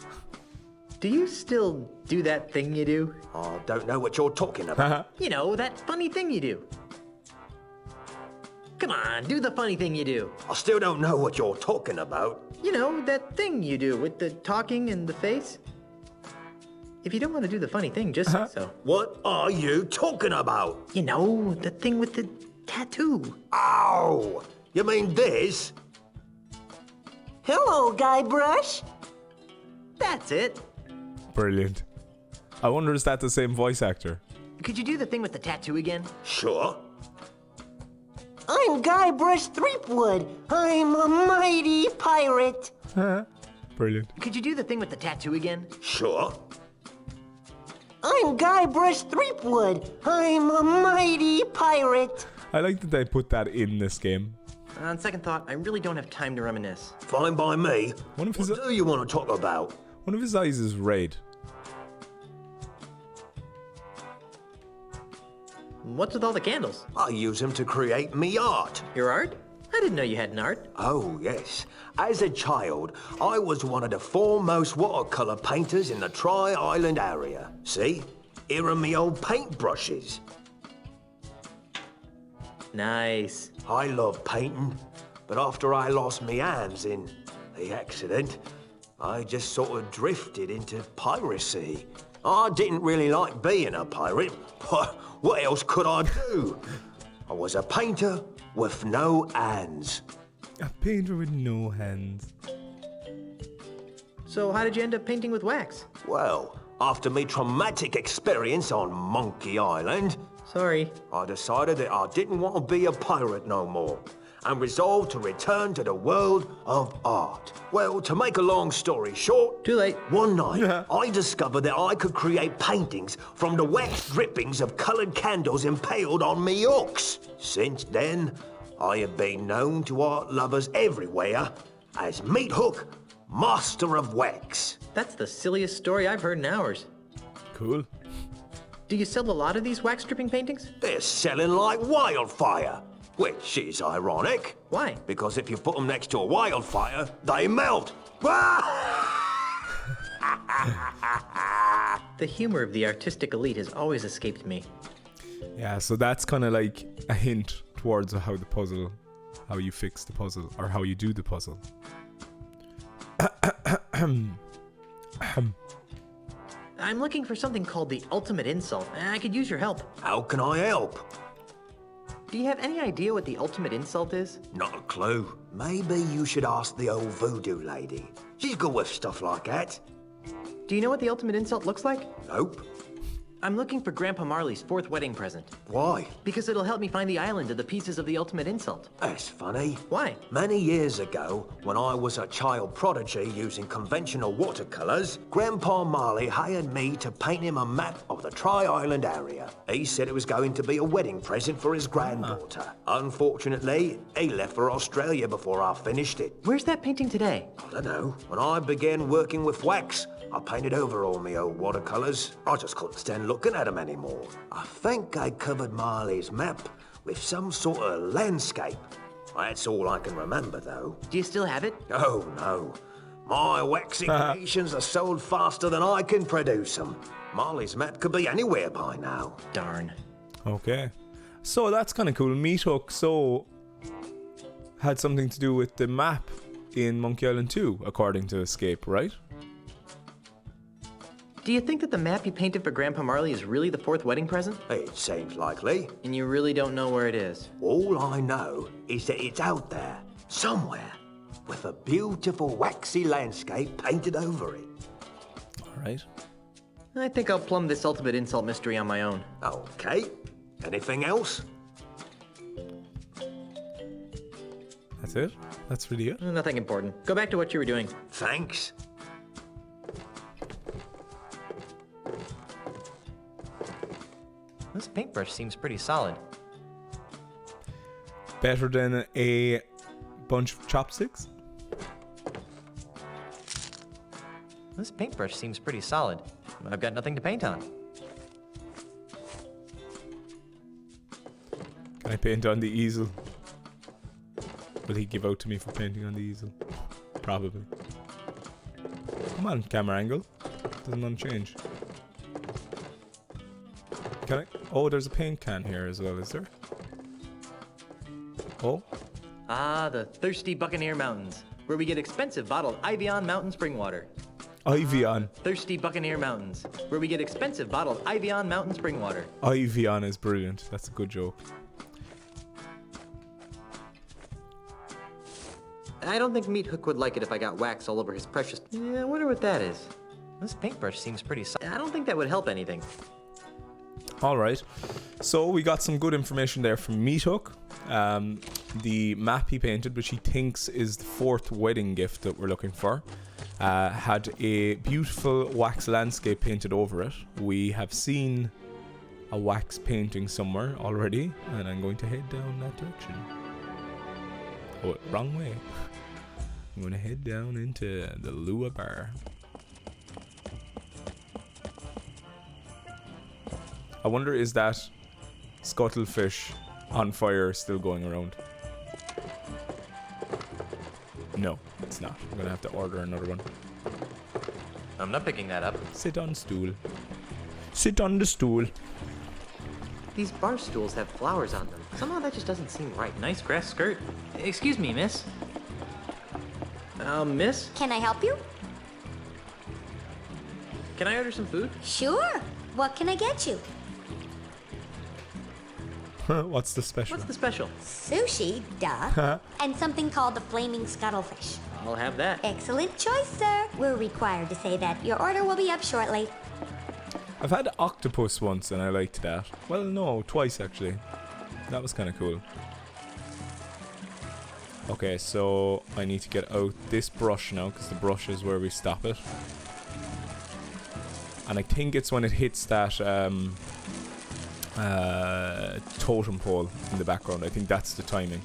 Do you still do that thing you do? I don't know what you're talking about. You know, that funny thing you do. Come on, do the funny thing you do. I still don't know what you're talking about. You know, that thing you do with the talking and the face. If you don't want to do the funny thing, just say so. What are you talking about? You know, the thing with the tattoo. Ow! You mean this? Hello, Guybrush. That's it. Brilliant. I wonder, is that the same voice actor? Could you do the thing with the tattoo again? Sure. I'm Guybrush Threepwood. I'm a mighty pirate. Brilliant. Could you do the thing with the tattoo again? Sure. I'm Guybrush Threepwood. I'm a mighty pirate. I like that they put that in this game. On second thought, I really don't have time to reminisce. Fine by me. What do you want to talk about? One of his eyes is red. What's with all the candles? I use them to create me art. Your art? I didn't know you had an art. Oh, yes. As a child, I was one of the foremost watercolour painters in the Tri-Island area. See? Here are me old paintbrushes. Nice. I love painting, but after I lost me hands in the accident, I just sort of drifted into piracy. I didn't really like being a pirate, but what else could I do? I was a painter with no hands. A painter with no hands. So how did you end up painting with wax? Well, after me traumatic experience on Monkey Island, Sorry. I decided that I didn't want to be a pirate no more, and resolved to return to the world of art. Well, to make a long story short... Too late. One night, I discovered that I could create paintings from the wax drippings of coloured candles impaled on me hooks. Since then, I have been known to art lovers everywhere as Meat Hook, Master of Wax. That's the silliest story I've heard in hours. Cool. Do you sell a lot of these wax dripping paintings? They're selling like wildfire, which is ironic. Why? Because if you put them next to a wildfire, they melt. The humor of the artistic elite has always escaped me. Yeah, so that's kind of like a hint towards how you fix the puzzle, or how you do the puzzle. I'm looking for something called the ultimate insult. I could use your help. How can I help? Do you have any idea what the ultimate insult is? Not a clue. Maybe you should ask the old voodoo lady. She's good with stuff like that. Do you know what the ultimate insult looks like? Nope. I'm looking for Grandpa Marley's 4th wedding present. Why? Because it'll help me find the island of the pieces of the ultimate insult. That's funny. Why? Many years ago, when I was a child prodigy using conventional watercolours, Grandpa Marley hired me to paint him a map of the Tri-Island area. He said it was going to be a wedding present for his granddaughter. Unfortunately, he left for Australia before I finished it. Where's that painting today? I don't know. When I began working with wax, I painted over all my old watercolours. I just couldn't stand looking at them anymore. I think I covered Marley's map with some sort of landscape. That's all I can remember, though. Do you still have it? Oh, no. My waxy creations are sold faster than I can produce them. Marley's map could be anywhere by now. Darn. Okay. So that's kind of cool. Meat Hook had something to do with the map in Monkey Island 2, according to Escape, right? Do you think that the map you painted for Grandpa Marley is really the 4th wedding present? It seems likely. And you really don't know where it is? All I know is that it's out there, somewhere, with a beautiful waxy landscape painted over it. All right. I think I'll plumb this ultimate insult mystery on my own. Okay. Anything else? That's it? That's really it? Nothing important. Go back to what you were doing. Thanks. This paintbrush seems pretty solid. Better than a bunch of chopsticks? This paintbrush seems pretty solid. I've got nothing to paint on. Can I paint on the easel? Will he give out to me for painting on the easel? Probably. Come on, camera angle. Doesn't want to change. Can I? Oh, there's a paint can here as well, is there? Oh. Ah, the thirsty Buccaneer Mountains, where we get expensive bottled Ivion mountain spring water. Ivion. Thirsty Buccaneer Mountains, where we get expensive bottled Ivion mountain spring water. Ivion is brilliant. That's a good joke. I don't think Meat Hook would like it if I got wax all over his precious... Yeah, I wonder what that is. This paintbrush seems pretty solid. I don't think that would help anything. All right. So we got some good information there from Meat Hook. The map he painted, which he thinks is the 4th wedding gift that we're looking for, had a beautiful wax landscape painted over it. We have seen a wax painting somewhere already, and I'm going to head down that direction. Oh, wrong way. I'm going to head down into the LUA bar. I wonder, is that scuttlefish on fire still going around? No, it's not. I'm gonna have to order another one. I'm not picking that up. Sit on stool. Sit on the stool. These bar stools have flowers on them. Somehow that just doesn't seem right. Nice grass skirt. Excuse me, miss. Miss? Can I help you? Can I order some food? Sure. What can I get you? What's the special? What's the special? Sushi, duh. And something called the flaming scuttlefish. I'll have that. Excellent choice, sir. We're required to say that. Your order will be up shortly. I've had octopus once and I liked that. Well, no, twice actually. That was kind of cool. Okay, so I need to get out this brush now because the brush is where we stop it. And I think it's when it hits that totem pole in the background. I think that's the timing.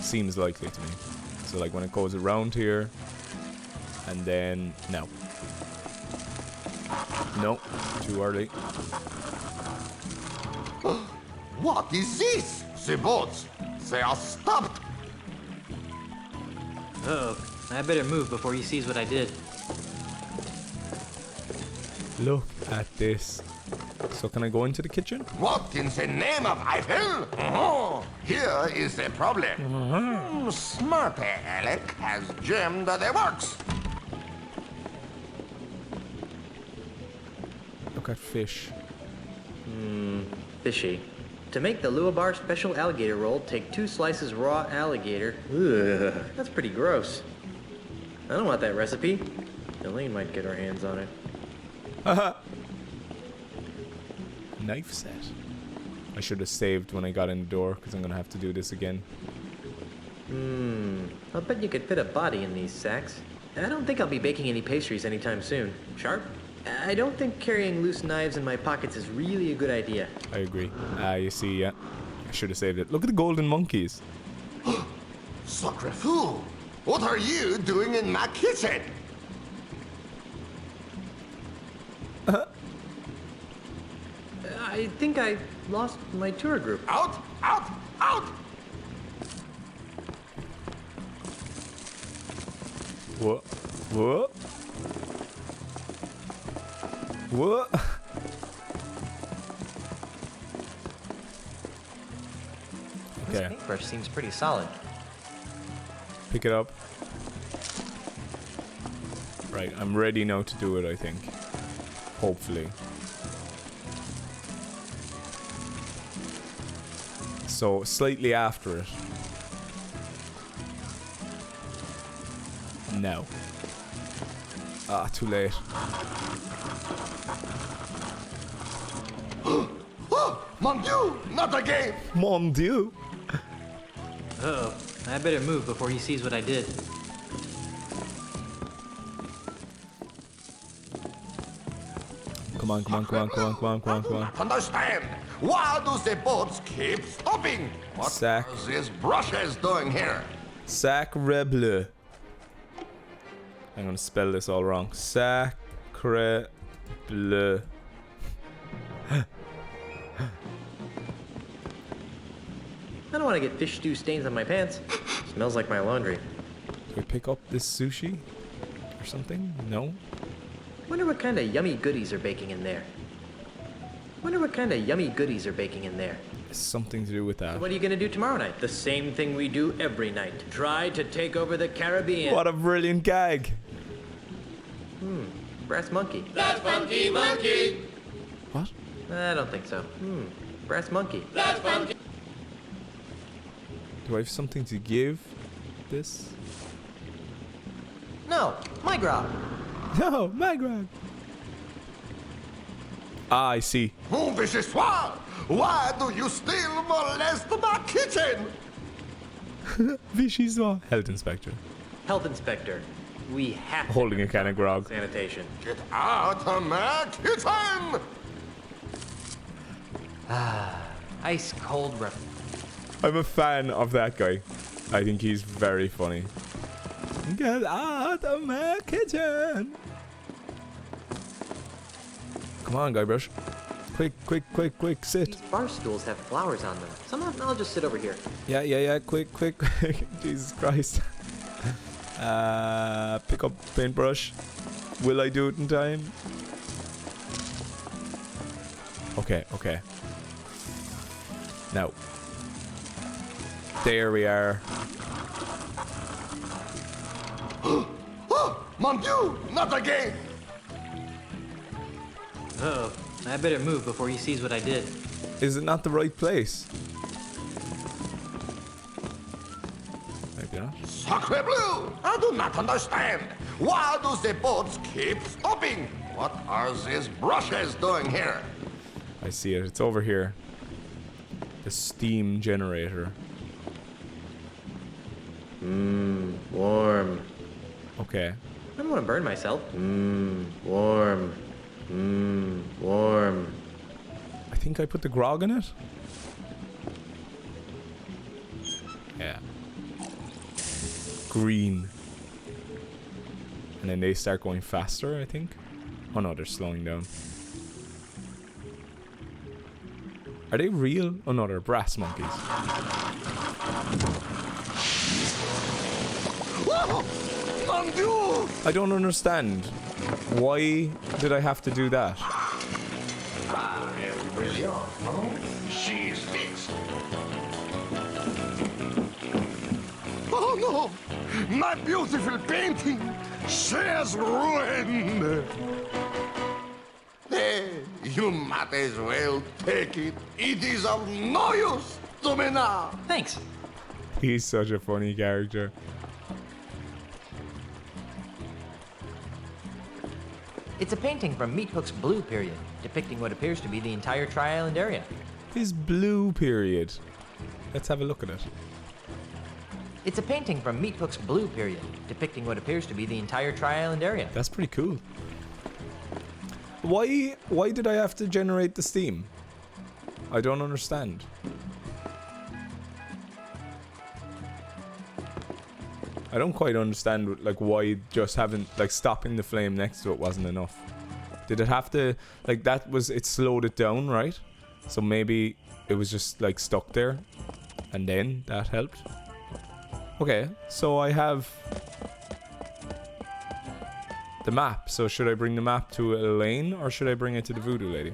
Seems likely to me. So like when it goes around here and then no. No, too early. What is this? The boats, they are stopped. Uh-oh. I better move before he sees what I did. Look at this. So can I go into the kitchen? What in the name of Eiffel? Oh, here is the problem. Smarty Alec has jammed the works. Look at fish. Fishy. To make the LUA bar special alligator roll, take 2 slices raw alligator. Ugh, that's pretty gross. I don't want that recipe. Elaine might get her hands on it. Knife set. I should have saved when I got in the door because I'm gonna have to do this again. I'll bet you could fit a body in these sacks. I don't think I'll be baking any pastries anytime soon. Sharp? I don't think carrying loose knives in my pockets is really a good idea. I agree. You see, yeah. I should have saved it. Look at the golden monkeys. Sacre fou! What are you doing in my kitchen? I think I lost my tour group. Out! Out! Out! What? What? What? This Okay. paintbrush seems pretty solid. Pick it up. Right, I'm ready now to do it, I think. Hopefully. So, slightly after it. No. Ah, too late. Oh, mon Dieu! Not again! Mon Dieu! Uh-oh. I better move before he sees what I did. Come on, come on, come on, come on, come on, come on, come on. Understand? Why do the boats keep stopping? What Sac. are these brushes doing here? Sacre bleu. I'm gonna spell this all wrong. Sacre bleu. I don't want to get fish stew stains on my pants. Smells like my laundry. Do I pick up this sushi? Or something? No? Wonder what kind of yummy goodies are baking in there. Wonder what kind of yummy goodies are baking in there. It's something to do with that. What are you gonna do tomorrow night? The same thing we do every night. Try to take over the Caribbean. What a brilliant gag! Brass monkey. That's funky monkey. What? I don't think so. Brass monkey. That's funky. Do I have something to give this? No, my grog. No, Magrag! Ah, I see. Oh, vichyssoise! Why do you still molest my kitchen? Vichyssoise. Health inspector. Health inspector. We have to Holding a can of grog. sanitation. Get out of my kitchen! Ice cold ref. I'm a fan of that guy. I think he's very funny. Get out of my kitchen! Come on, Guybrush. Quick, quick, quick, quick, sit. These bar stools have flowers on them. Somehow I'll just sit over here. Yeah, quick, quick, quick. Jesus Christ. Pick up paintbrush. Will I do it in time? Okay, okay. Now. There we are. Oh, mon Dieu, not again! Uh-oh. I better move before he sees what I did. Is it not the right place? Maybe not. Sacre bleu! I do not understand. Why do the boats keep stopping? What are these brushes doing here? I see it. It's over here. The steam generator. Warm. Okay. I don't want to burn myself. Warm. Warm. I think I put the grog in it. Yeah. Green. And then they start going faster, I think. Oh no, they're slowing down. Are they real? Oh no, they're brass monkeys. Oh, mon Dieu! I don't understand. Why did I have to do that? Brilliant, no? She's fixed. Oh no! My beautiful painting! She's ruined! Hey, you might as well take it. It is of no use to me now. Thanks. He's such a funny character. It's a painting from Meat Hook's Blue period, depicting what appears to be the entire Tri-Island area. His blue period. Let's have a look at it. It's a painting from Meat Hook's Blue period, depicting what appears to be the entire Tri-Island area. That's pretty cool. Why did I have to generate the steam? I don't understand. I don't quite understand like why just having like stopping the flame next to it wasn't enough. Did it have to like that was it slowed it down, right? So maybe it was just like stuck there and then that helped. Okay, so I have the map. So should I bring the map to Elaine or should I bring it to the voodoo lady?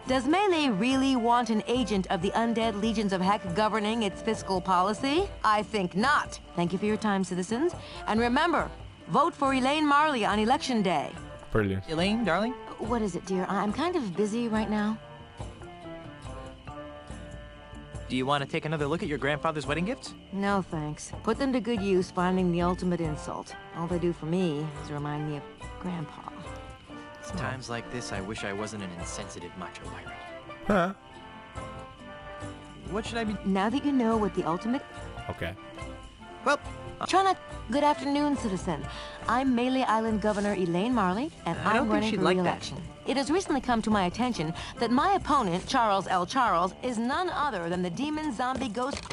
Does Melee really want an agent of the undead legions of heck governing its fiscal policy? I think not. Thank you for your time, citizens. And remember, vote for Elaine Marley on election day. Brilliant. Elaine, darling? What is it, dear? I'm kind of busy right now. Do you want to take another look at your grandfather's wedding gifts? No, thanks. Put them to good use finding the ultimate insult. All they do for me is remind me of Grandpa. Times like this, I wish I wasn't an insensitive macho pirate. Huh? What should I be... Now that you know what the ultimate... Okay. Well... Try not... Good afternoon, citizen. I'm Melee Island Governor Elaine Marley, and I'm running for re-election. It has recently come to my attention that my opponent, Charles L. Charles, is none other than the demon zombie ghost...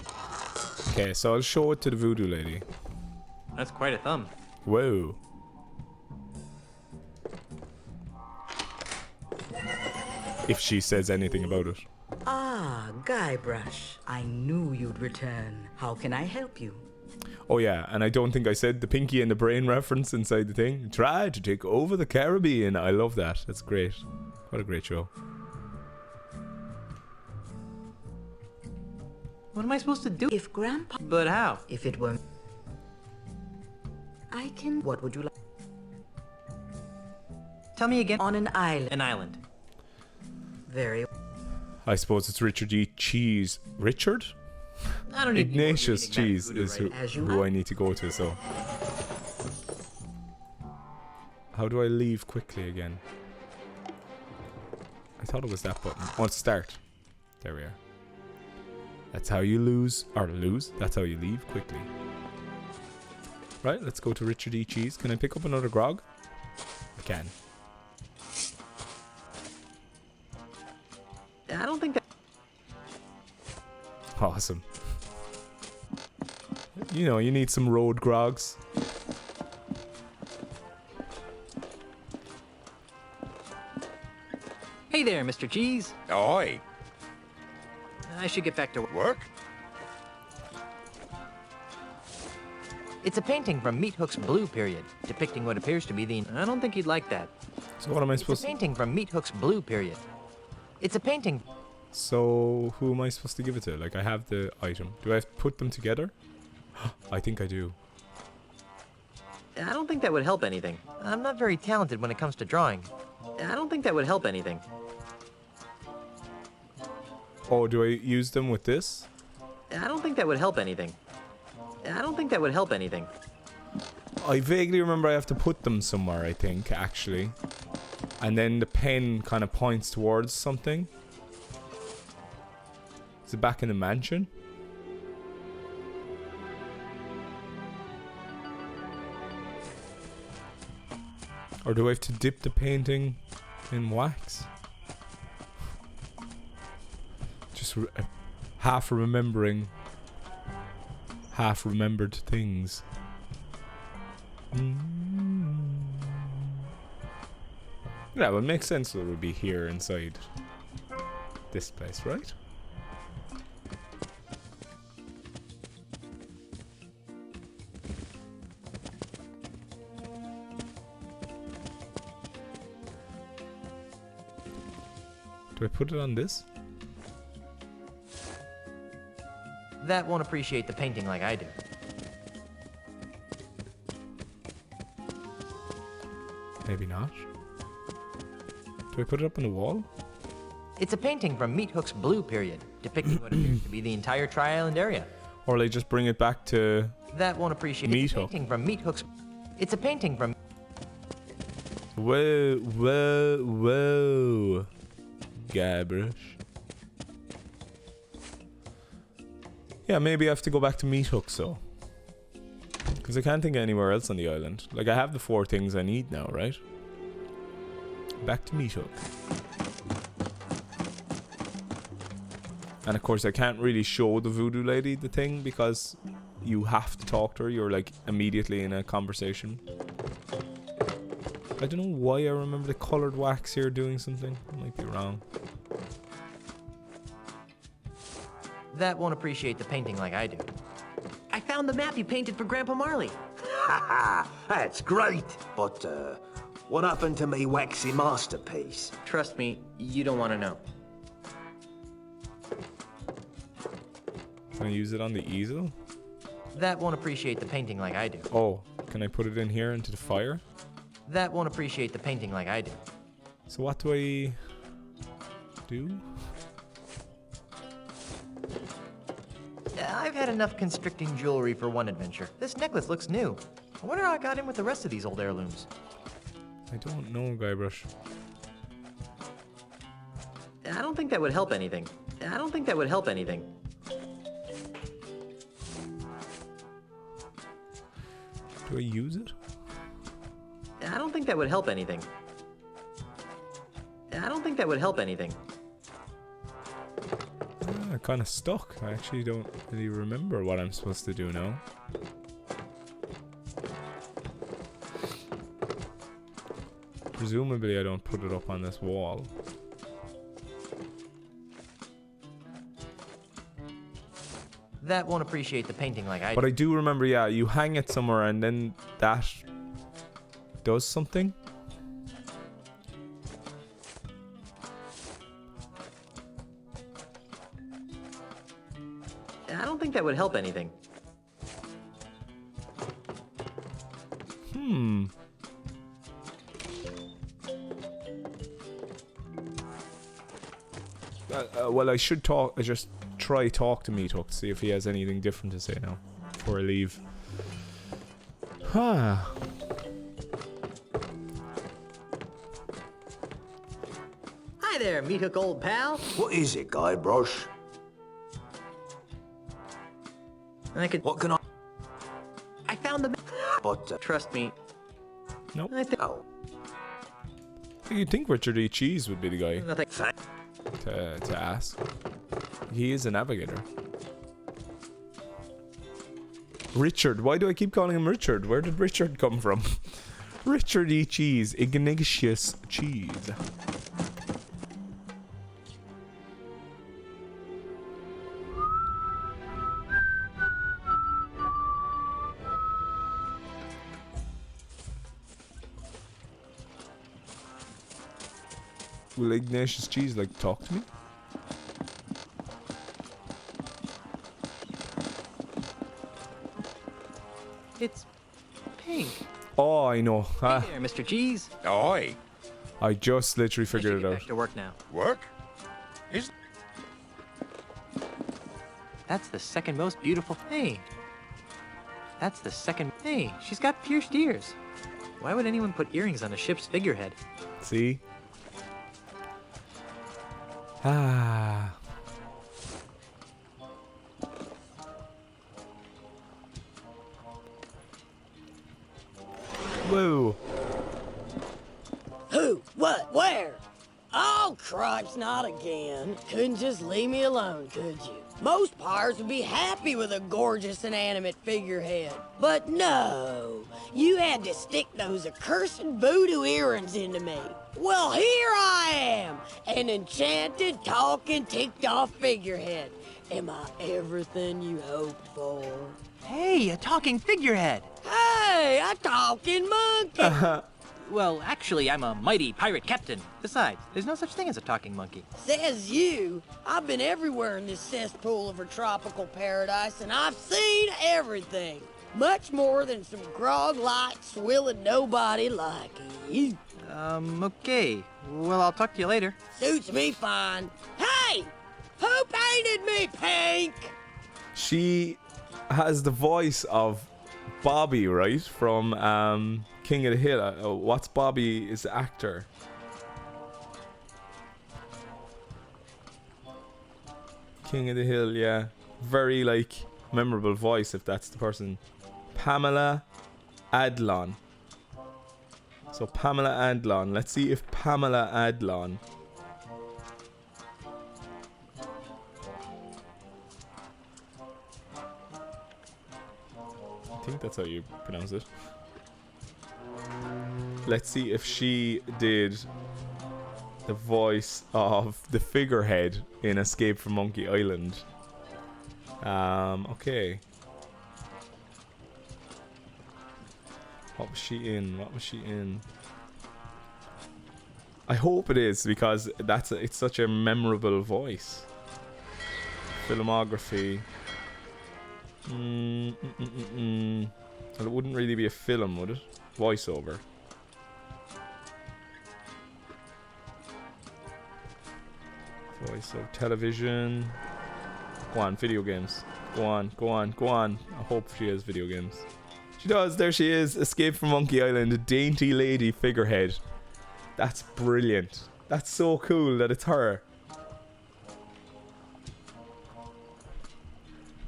Okay, so I'll show it to the voodoo lady. That's quite a thumb. Whoa. If she says anything about it. Ah, Guybrush. I knew you'd return. How can I help you? Oh yeah, and I don't think I said the Pinky and the Brain reference inside the thing. Try to take over the Caribbean. I love that. That's great. What a great show. What am I supposed to do? If Grandpa... But how? If it were... I can... What would you like? Tell me again. On an island. An island. Very... I suppose it's Richard E. Cheese. Richard? I don't need Ignatius Cheese is who I need to go to, so... How do I leave quickly again? I thought it was that button. Oh, it's start. There we are. That's how you lose. Or lose. That's how you leave quickly. Right, let's go to Richard E. Cheese. Can I pick up another grog? I can. I don't think that... Awesome. You know, you need some road grogs. Hey there, Mr. Cheese. Ahoy. I should get back to Work? It's a painting from Meat Hook's Blue period, depicting what appears to be the... I don't think you'd like that. So what am I supposed to... It's a painting from Meat Hook's Blue period. It's a painting... So who am I supposed to give it to? Like, I have the item. Do I have to put them together? I think I do. I don't think that would help anything. I'm not very talented when it comes to drawing. I don't think that would help anything. Oh, do I use them with this? I don't think that would help anything. I don't think that would help anything. I vaguely remember I have to put them somewhere, I think, actually. And then the pen kind of points towards something. Is it back in the mansion? Or do I have to dip the painting in wax? Just half remembering half remembered things. Yeah, well, it makes sense that it would be here inside this place, right? Do I put it on this? That won't appreciate the painting like I do. Maybe not. Do I put it up on the wall? It's a painting from Meat Hook's Blue period, depicting what appears to be the entire Tri-Island area. Or will I just bring it back to... That won't appreciate Meat It's a Hook. painting from Meat Hook's... It's a painting from... Whoa, whoa, whoa. Guybrush. Yeah, maybe I have to go back to Meat Hook, so. Because I can't think of anywhere else on the island. Like, I have the 4 things I need now, right? Back to Meat Hook. And of course, I can't really show the voodoo lady the thing because you have to talk to her. You're like immediately in a conversation. I don't know why I remember the coloured wax here doing something. I might be wrong. That won't appreciate the painting like I do. I found the map you painted for Grandpa Marley. Ha! That's great. But, what happened to me waxy masterpiece? Trust me, you don't want to know. Can I use it on the easel? That won't appreciate the painting like I do. Oh, can I put it in here into the fire? That won't appreciate the painting like I do. So what do I do? I've had enough constricting jewelry for one adventure. This necklace looks new. I wonder how I got in with the rest of these old heirlooms. I don't know, Guybrush. I don't think that would help anything. I don't think that would help anything. Do I use it? I don't think that would help anything. I don't think that would help anything. I'm kind of stuck. I actually don't really remember what I'm supposed to do now. Presumably I don't put it up on this wall. That won't appreciate the painting like I do. But I do remember, yeah, you hang it somewhere and then that does something. I don't think that would help anything. Well, I should talk. I just try talk to Meat Hook, see if he has anything different to say now before I leave. Hi there, Meat Hook, old pal. What is it, Guybrush? What can I found the... But, Trust me. Nope. Oh. You'd think Richard E. Cheese would be the guy Nothing. to ask. He is a navigator. Richard. Why do I keep calling him Richard? Where did Richard come from? Richard E. Cheese. Ignatius Cheese. Will Ignatius Cheese like talk to me? It's pink. Oh, I know. Hey there, Mr. Cheese. Oi. I just literally figured it out. Back to work now. Work? Is... That's the second most beautiful thing. That's the second... Hey, she's got pierced ears. Why would anyone put earrings on a ship's figurehead? See? Ah. Whoa. Who? What? Where? Oh, cripes, not again. Couldn't just leave me alone, could you? Most pirates would be happy with a gorgeous inanimate figurehead. But no, you had to stick those accursed voodoo earrings into me. Well, here I am, an enchanted, talking, ticked-off figurehead. Am I everything you hoped for? Hey, a talking figurehead. Hey, a talking monkey. Well, actually, I'm a mighty pirate captain. Besides, there's no such thing as a talking monkey. Says you. I've been everywhere in this cesspool of a tropical paradise, and I've seen everything. Much more than some grog-like, swilling nobody like you. Okay. Well, I'll talk to you later. Suits me fine. Hey! Who painted me pink? She has the voice of Bobby, right? From King of the Hill. What's Bobby is the actor? King of the Hill, yeah. Very, like, memorable voice if that's the person. Pamela Adlon. So Pamela Adlon. Let's see if Pamela Adlon. I think that's how you pronounce it. Let's see if she did the voice of the figurehead in Escape from Monkey Island. Okay. What was she in? What was she in? I hope it is, because it's such a memorable voice. Filmography. Well, it wouldn't really be a film, would it? Voiceover. Voice of television. Go on, video games. Go on, go on, go on. I hope she has video games. She does, there she is. Escape from Monkey Island, a dainty lady figurehead. That's brilliant. That's so cool that it's her.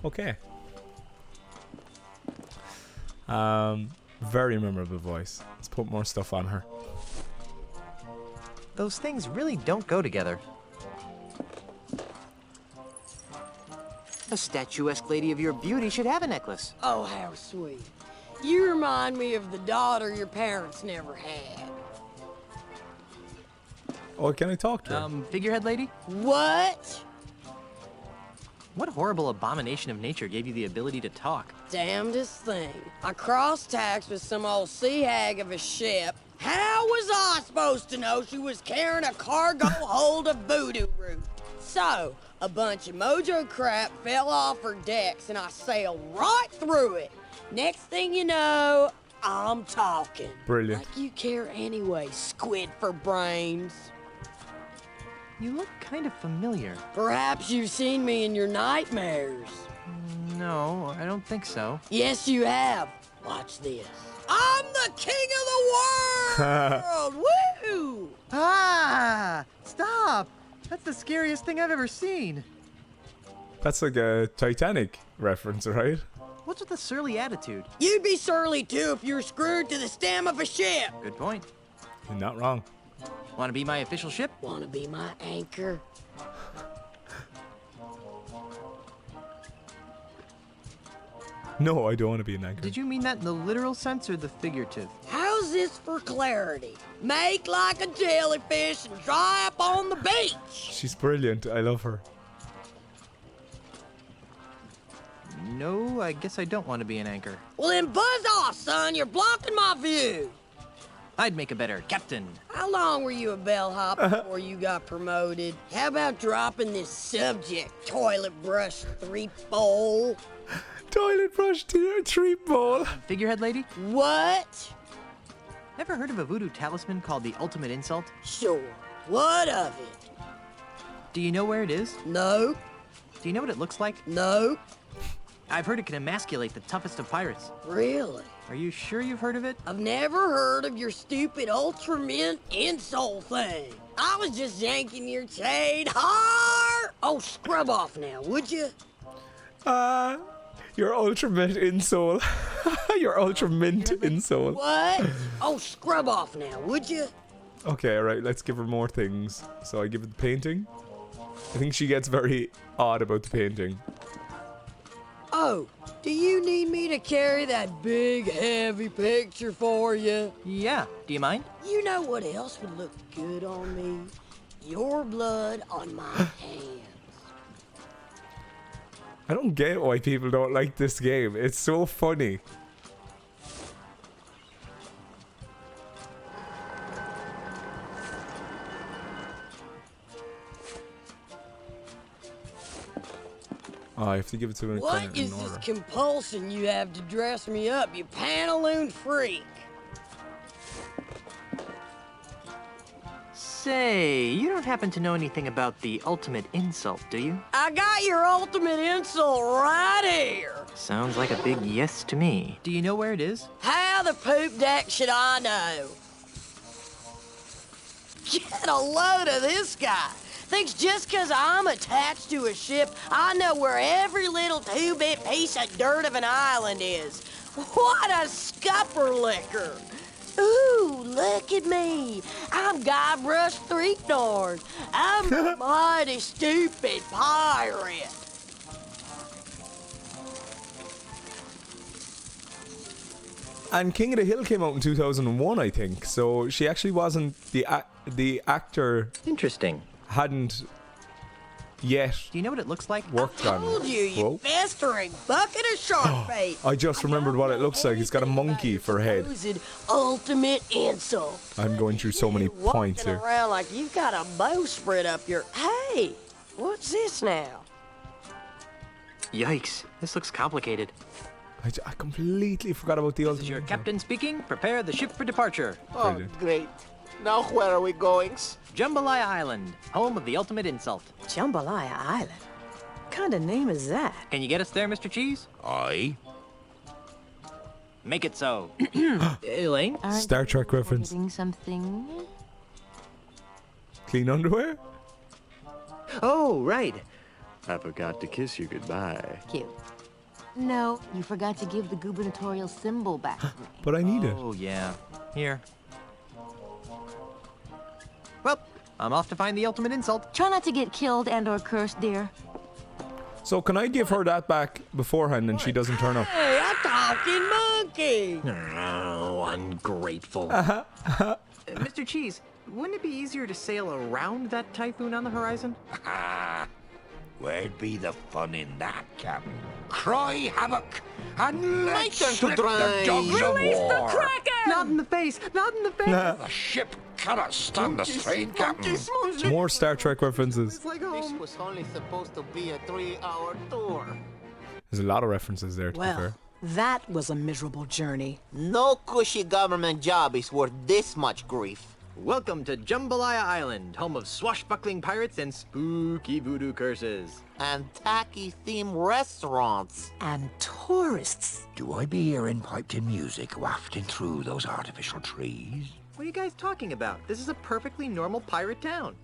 Okay. Very memorable voice. Let's put more stuff on her. Those things really don't go together. A statuesque lady of your beauty should have a necklace. Oh, how sweet. You remind me of the daughter your parents never had. Oh, can I talk to her? Figurehead lady? What? What horrible abomination of nature gave you the ability to talk? Damnedest thing. I crossed tax with some old sea hag of a ship. How was I supposed to know she was carrying a cargo hold of voodoo root? So, a bunch of mojo crap fell off her decks and I sailed right through it. Next thing you know, I'm talking. Brilliant. Like you care anyway, squid for brains. You look kind of familiar. Perhaps you've seen me in your nightmares. No, I don't think so. Yes, you have. Watch this. I'm the king of the world! Woo! Ah! Stop! That's the scariest thing I've ever seen. That's like a Titanic reference, right? What's with the surly attitude? You'd be surly too if you were screwed to the stem of a ship. Good point. You're not wrong. Want to be my official ship? Want to be my anchor? No, I don't want to be an anchor. Did you mean that in the literal sense or the figurative? How's this for clarity? Make like a jellyfish and dry up on the beach. She's brilliant. I love her. No, I guess I don't want to be an anchor. Well then buzz off, son. You're blocking my view. I'd make a better captain. How long were you a bellhop before you got promoted? How about dropping this subject, toilet brush Threepwood? Toilet brush Threepwood. Figurehead lady? What? Ever heard of a voodoo talisman called the ultimate insult? Sure. What of it? Do you know where it is? No. Do you know what it looks like? No. I've heard it can emasculate the toughest of pirates. Really? Are you sure you've heard of it? I've never heard of your stupid ultramint insult thing. I was just yanking your chain hard. Oh, scrub off now, would you? Your ultimate insole. Your ultimate insole. What? Oh, scrub off now, would you? Okay, alright, let's give her more things. So I give her the painting. I think she gets very odd about the painting. Oh, do you need me to carry that big, heavy picture for you? Yeah, do you mind? You know what else would look good on me? Your blood on my hands. I don't get why people don't like this game. It's so funny. Oh, I have to give it to an What is this compulsion you have to dress me up, you pantaloon freak? Say, you don't happen to know anything about the ultimate insult, do you? I got your ultimate insult right here. Sounds like a big yes to me. Do you know where it is? How the poop deck should I know? Get a load of this guy. Thinks just 'cause I'm attached to a ship, I know where every little two-bit piece of dirt of an island is. What a scupper liquor. Ooh, look at me. I'm Guybrush Threepwood. I'm a mighty stupid pirate. And King of the Hill came out in 2001, I think. So she actually wasn't the actor. Interesting. Hadn't yet. Do you know what it looks like? Worked on. I told you, you festering bucket of shark bait. I just remembered what it looks like. It's got a monkey for a head. Ultimate insult. I'm going through so many points Walking here. around like you've got a bowsprit up your. Hey, what's this now? Yikes, this looks complicated. I completely forgot about the This ultimate. is your captain speaking. Prepare the ship for departure. Oh, Brilliant. great. Now where are we going? Jambalaya Island, home of the ultimate insult. Jambalaya Island? What kind of name is that? Can you get us there, Mr. Cheese? Aye. Make it so. Elaine? Star Trek reference. Something. Clean underwear? Oh, right. I forgot to kiss you goodbye. Cute. No, you forgot to give the gubernatorial symbol back to me. But I need it. Oh, yeah. Here. Well, I'm off to find the ultimate insult. Try not to get killed and or cursed, dear. So can I give her that back beforehand and she doesn't turn up? Hey, a talking monkey. Oh, ungrateful. Mr. Cheese, wouldn't it be easier to sail around that typhoon on the horizon? Where'd be the fun in that, Captain? Cry havoc and My let's turn to slip the drive. dogs of war. Not in the face! Not in the face! The ship cannot stand the strain, Captain. More Star Trek references. This was only supposed to be a 3-hour tour. There's a lot of references there, to be Well, fair. that was a miserable journey. No cushy government job is worth this much grief. Welcome to Jambalaya Island, home of swashbuckling pirates and spooky voodoo curses. And tacky-themed restaurants. And tourists. Do I be hearing piped-in music wafting through those artificial trees? What are you guys talking about? This is a perfectly normal pirate town.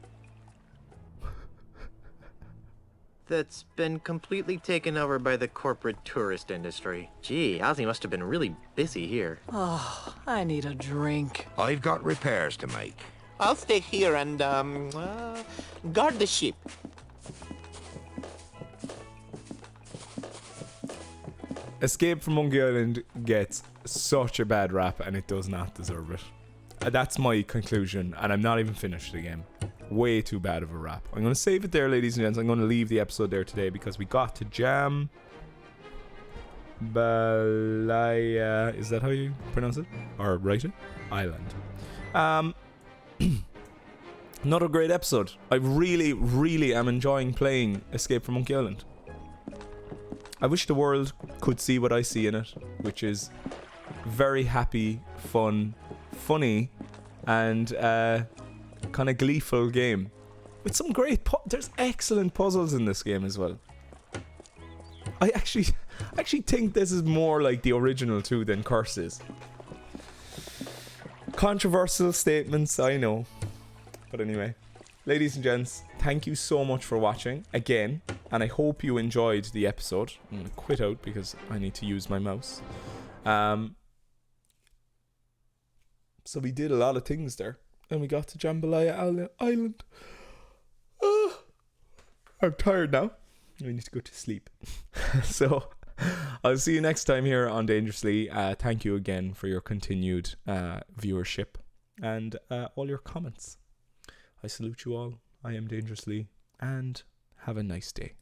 That's been completely taken over by the corporate tourist industry. Gee, Ozzie must have been really busy here. Oh, I need a drink. I've got repairs to make. I'll stay here and, guard the ship. Escape from Monkey Island gets such a bad rap and it does not deserve it. That's my conclusion, and I'm not even finished the game. Way too bad of a rap. I'm going to save it there, ladies and gents. I'm going to leave the episode there today because we got to jam Balaya, is that how you pronounce it? Or write it? Island. Another great episode. I really, really am enjoying playing Escape from Monkey Island. I wish the world could see what I see in it, which is very happy, fun, funny, and kind of gleeful game. With some great there's excellent puzzles in this game as well. I actually think this is more like the original 2 than Curses. Controversial statements, I know. But anyway, ladies and gents, thank you so much for watching again, and I hope you enjoyed the episode. I'm going to quit out because I need to use my mouse. So we did a lot of things there, and we got to Jambalaya Island. I'm tired now. I need to go to sleep. So I'll see you next time here on Dangerously. Thank you again for your continued viewership and all your comments. I salute you all. I am Dangerously, and have a nice day.